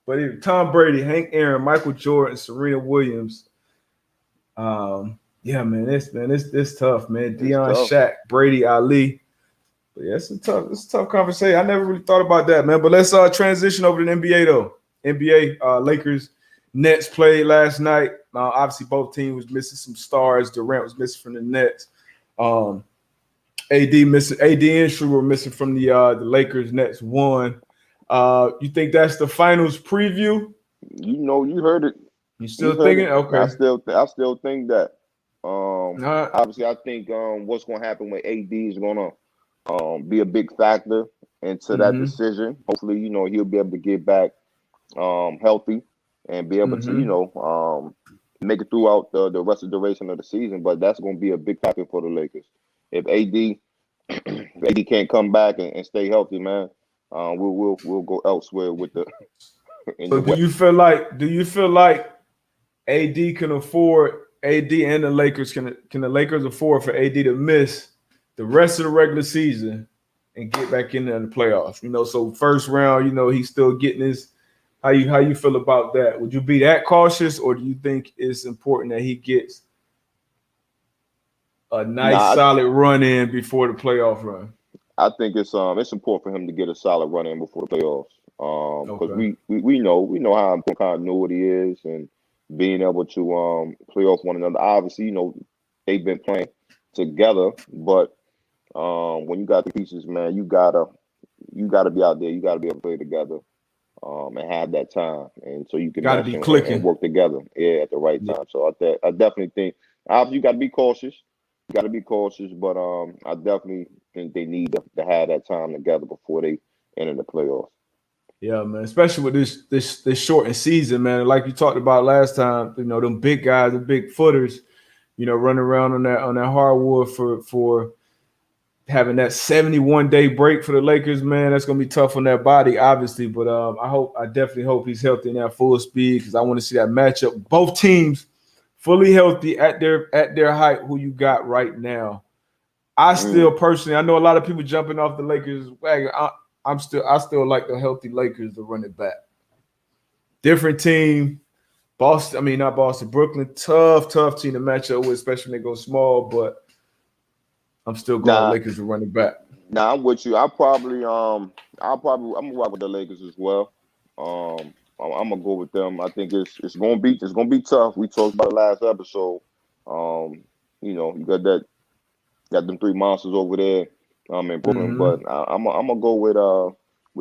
but even Tom Brady, Hank Aaron, Michael Jordan, Serena Williams. Yeah, man, this tough, man. Dion, Shaq, Brady, Ali. But yeah, it's a tough conversation. I never really thought about that, man. But let's transition over to the NBA though. NBA, Lakers, Nets played last night. Obviously, both teams was missing some stars. Durant was missing from the Nets. AD and Shrew were missing from the Lakers. Nets won. You think that's the finals preview? You heard it. You still thinking? Okay. I still think that. Obviously, I think what's going to happen with AD is going to be a big factor into that decision. Hopefully, he'll be able to get back healthy and be able to, make it throughout the rest of the duration of the season. But that's going to be a big factor for the Lakers. If AD can't come back and stay healthy, man, we'll go elsewhere with the. So do you feel like AD can afford AD and the Lakers can the Lakers afford for AD to miss the rest of the regular season and get back in there in the playoffs? So first round, he's still getting his. How you feel about that? Would you be that cautious, or do you think it's important that he gets a nice solid run in before the playoff run? I think it's important for him to get a solid run in before the playoffs. Because we know how important continuity is and being able to play off one another. Obviously, they've been playing together, but when you got the pieces, man, you gotta be out there. You gotta be able to play together. And have that time, and so you can be clicking and work together, at the right time. So I definitely think, obviously, you got to be cautious. But I definitely think they need to have that time together before they enter the playoffs. Yeah, man. Especially with this shortened season, man. Like you talked about last time, them big guys, the big footers, running around on that hardwood for having that 71-day break for the Lakers, man, that's gonna be tough on that body, obviously. But I definitely hope he's healthy in that full speed because I want to see that matchup. Both teams fully healthy at their height. Who you got right now? I still personally, I know a lot of people jumping off the Lakers wagon. I still like the healthy Lakers to run it back. Different team, Boston, I mean not Boston, Brooklyn, tough team to match up with, especially when they go small. But I'm still going Lakers to run it back. Nah, I'm with you. I'm gonna rock with the Lakers as well. I'm gonna go with them. I think it's gonna be tough. We talked about it last episode. You got them three monsters over there, in Brooklyn. But I'm gonna go with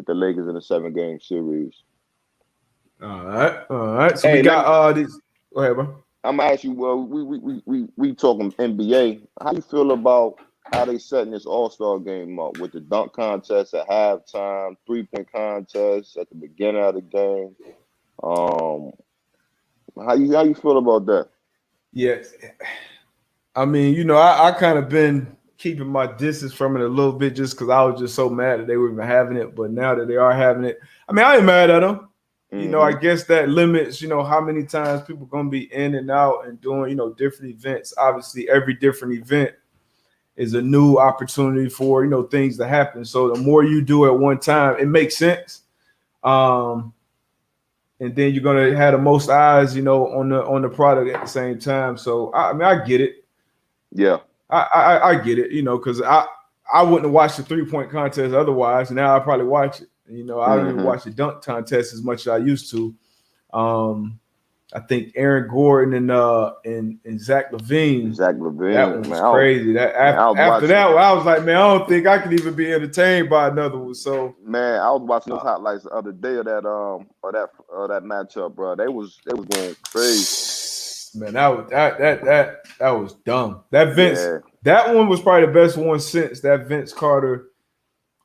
the Lakers in a 7-game series. All right. So we got these. Go ahead, bro. I'm gonna ask you. Well, we talking NBA. How you feel about how they setting this All-Star game up with the dunk contest at halftime, 3-point contest at the beginning of the game? How you feel about that? Yes, I mean, I kind of been keeping my distance from it a little bit just because I was just so mad that they were even having it. But now that they are having it, I mean, I ain't mad at them. I guess that limits, how many times people gonna be in and out and doing, different events. Obviously, every different event is a new opportunity for, things to happen. So the more you do at one time, it makes sense. And then you're gonna have the most eyes, on the product at the same time. So I mean, I get it. Yeah, I get it. Because I wouldn't have watched the 3-point contest otherwise. Now I probably watch it. I don't even watch the dunk contest as much as I used to. I think Aaron Gordon and Zach LaVine. Zach LaVine. That one was crazy. After that one, I was like, man, I don't think I could even be entertained by another one. So man, I was watching those highlights the other day of that that matchup, bro. They was going crazy. Man, that was dumb. That one was probably the best one since that Vince Carter.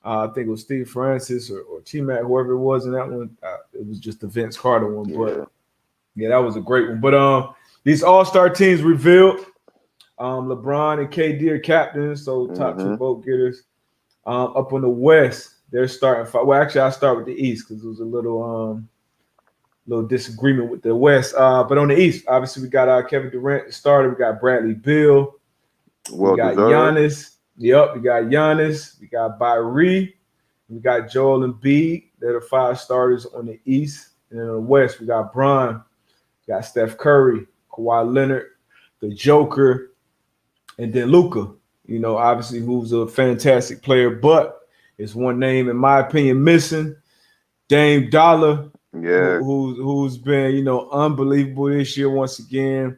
I think it was Steve Francis or T-Mac, whoever it was in that one. It was just the Vince Carter one. But yeah, that was a great one. But these all-star teams revealed. LeBron and KD are captains, so top 2 vote getters. Up on the West, they're starting. Well, actually, I'll start with the East because there was a little disagreement with the West. But on the East, obviously, we got Kevin Durant started. We got Bradley Beal. We got Giannis. Yep, we got Giannis. We got Kyrie. We got Joel Embiid. They're the 5 starters on the East. And then on the West, we got Bron. We got Steph Curry, Kawhi Leonard, the Joker, and then Luka. Obviously, who's a fantastic player, but it's one name, in my opinion, missing. Dame Dollar, who's been, unbelievable this year once again.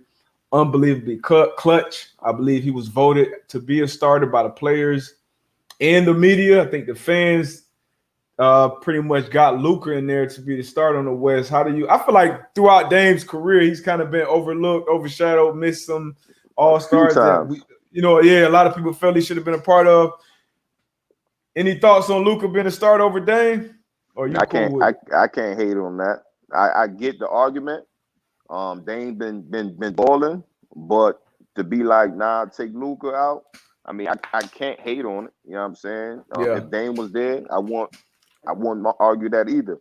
Unbelievably clutch. I believe he was voted to be a starter by the players and the media. I think the fans pretty much got Luka in there to be the starter on the West. I feel like throughout Dame's career, he's kind of been overlooked, overshadowed, missed some all-stars that a lot of people felt he should have been a part of. Any thoughts on Luka being a starter over Dame? Or you I can't hate on that. I get the argument. Dame been balling, but to be like, nah, take Luka out. I mean, I can't hate on it. You know what I'm saying? If Dame was there, I wouldn't argue that either.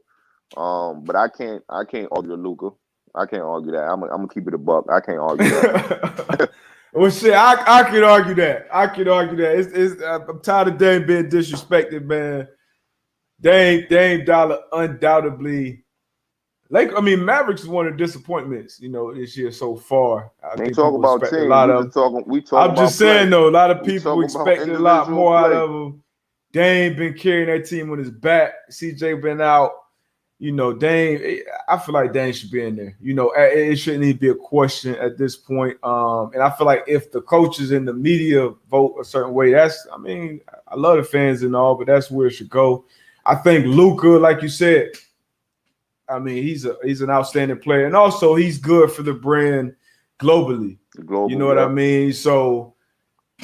But I can't argue Luka. I can't argue that. I'm gonna keep it a buck. I can't argue that. Well, shit, I could argue that. I'm tired of Dame being disrespected, man. Dame Dollar undoubtedly. Mavericks is one of the disappointments, this year so far. Ain't talking about team. I'm just saying, though, a lot of people expected a lot more out of him. Dame been carrying that team on his back. CJ been out. Dame, I feel like Dame should be in there. It shouldn't even be a question at this point. And I feel like if the coaches and the media vote a certain way, I love the fans and all, but that's where it should go. I think Luka, like you said, he's an outstanding player, and also he's good for the brand globally. You know what I mean? So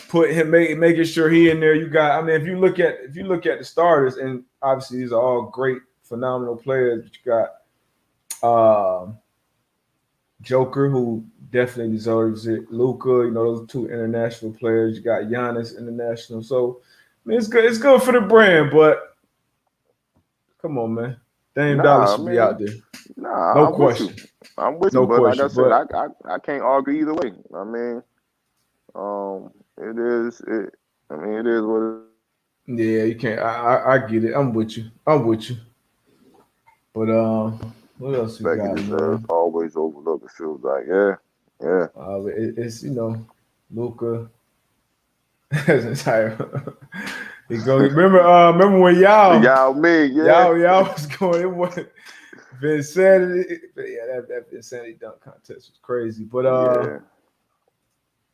put him, making sure he in there. You got. If you look at the starters, and obviously these are all great, phenomenal players. But you got Joker, who definitely deserves it. Luka, those 2 international players. You got Giannis, international. So it's good. It's good for the brand, but come on, man. It should be out there. No question. I'm with you, but like I said, I can't argue either way. It is what it is. Yeah, you can't. I get it. I'm with you. But What else we Respect he got, deserves, man? always overlooked. It feels like, yeah. It's Luka. He go. Remember when Y'all me, yeah. y'all was going. It wasn't Vinsanity. Yeah, that Vinsanity dunk contest was crazy. Yeah.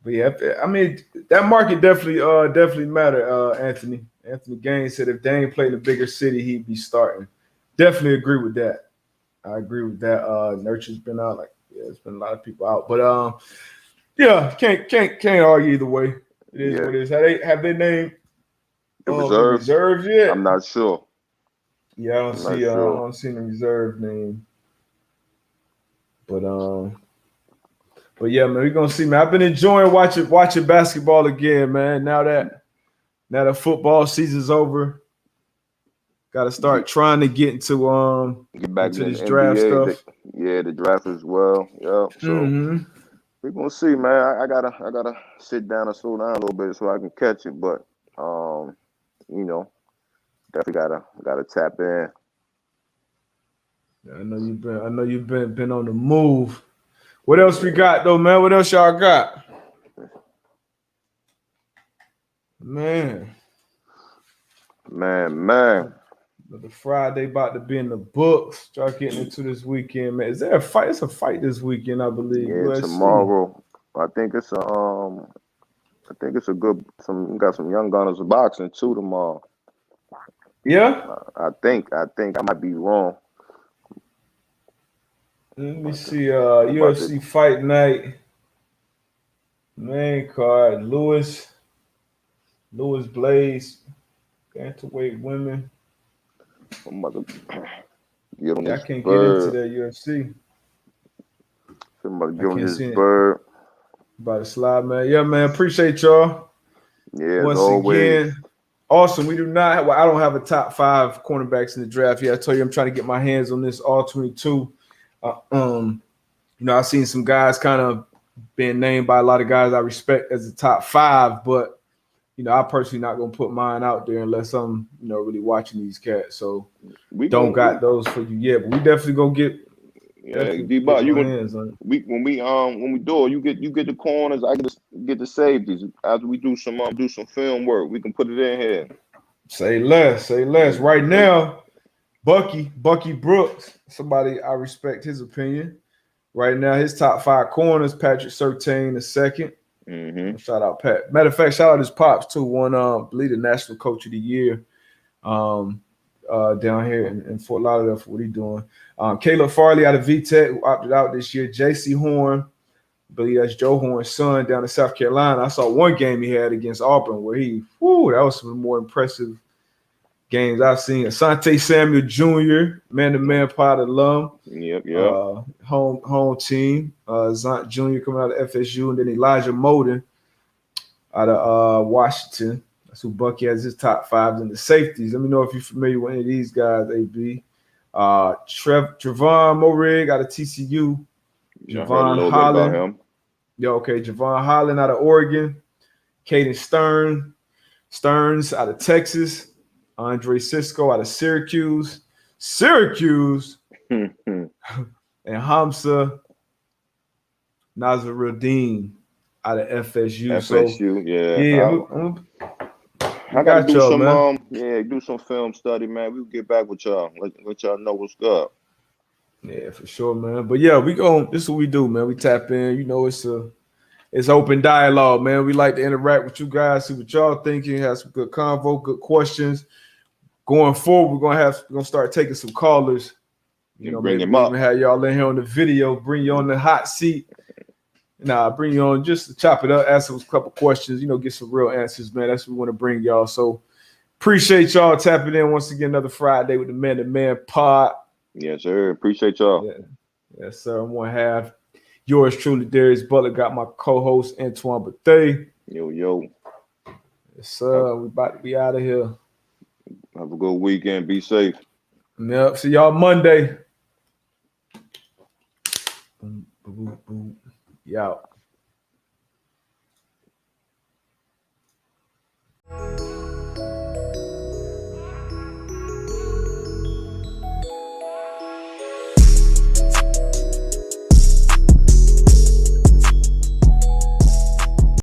But yeah, I mean that market definitely matter. Anthony Gaines said if Dame played in a bigger city, he'd be starting. Definitely agree with that. I agree with that. Nurture's been out. It's been a lot of people out. But yeah, can't argue either way. It is what it is. Have they named The the reserves? reserves yet? I'm not sure. Yeah, I don't see the reserve name. But yeah, man, we're gonna see, man. I've been enjoying watching basketball again, man. Now that football season's over, got to start trying to get get back into in this the draft NBA. stuff. The draft as well. Yeah. So we're gonna see, man. I gotta sit down and slow down a little bit so I can catch it. But you know, definitely gotta tap in. I know you've been on the move. What else we got though, man? What else y'all got? Man. The Friday about to be in the books. Start getting into this weekend, man. Is there a fight? It's a fight this weekend, I believe. Yeah, USC. tomorrow. I think it's a good. We got some young gunners of boxing too tomorrow. Yeah. I think I might be wrong. Let me see. UFC Fight Night. Main card. Lewis Blaze. Bantamweight women. I'm about to get on I this can't bird. get into that UFC. Somebody get on this bird. About to slide, man. Yeah, man. Appreciate y'all. Yeah, Once again. Awesome. We do not have, I don't have a top 5 cornerbacks in the draft yet. I told you I'm trying to get my hands on this all 22. I've seen some guys kind of being named by a lot of guys I respect as the top 5, but I personally not gonna put mine out there unless I'm really watching these cats. So we don't got those for you yet, but we definitely gonna get. Yeah, D-Bot, you gonna when we do it, you get the corners. I get the safeties. After we do some film work, we can put it in here. Say less. Right now, Bucky Brooks, somebody I respect his opinion. Right now, his top 5 corners: Patrick Surtain II. Shout out Pat. Matter of fact, shout out his pops too. Won believe the National Coach of the Year down here in Fort Lauderdale for what he's doing. Caleb Farley out of VTech, who opted out this year. J.C. Horn, I believe that's Joe Horn's son down in South Carolina. I saw one game he had against Auburn where that was some of the more impressive games I've seen. Asante Samuel Jr., man-to-man pod alum. Yep. Home team. Zont Jr. coming out of FSU, and then Elijah Moden out of Washington. That's who Bucky has his top 5s in the safeties. Let me know if you're familiar with any of these guys, AB. Trevon Morig out of TCU. Javon Holland. Javon Holland out of Oregon. Caden Stearns out of Texas. Andre Cisco out of Syracuse. And Hamza Nazaruddin out of FSU. I gotta do some do some film study, man. We'll get back with y'all. Let y'all know what's good. Yeah, for sure, man. But yeah, this is what we do, man. We tap in. It's open dialogue, man. We like to interact with you guys, see what y'all thinking, have some good convo, good questions. Going forward, we're gonna start taking some callers. Maybe we'll even have y'all in here on the video, bring you on the hot seat. Bring you on just to chop it up, ask us a couple questions, get some real answers, man. That's what we want to bring y'all. So appreciate y'all tapping in once again, another Friday with the Man to Man pod. Yes, sir. Appreciate y'all. Yeah. Yes, sir. I'm gonna have yours truly, Darius Butler. Got my co-host Antoine Bethea. Yo. Yes, sir. We about to be out of here. Have a good weekend. Be safe. Yep. See y'all Monday. Boom, boom, boom. Yeah.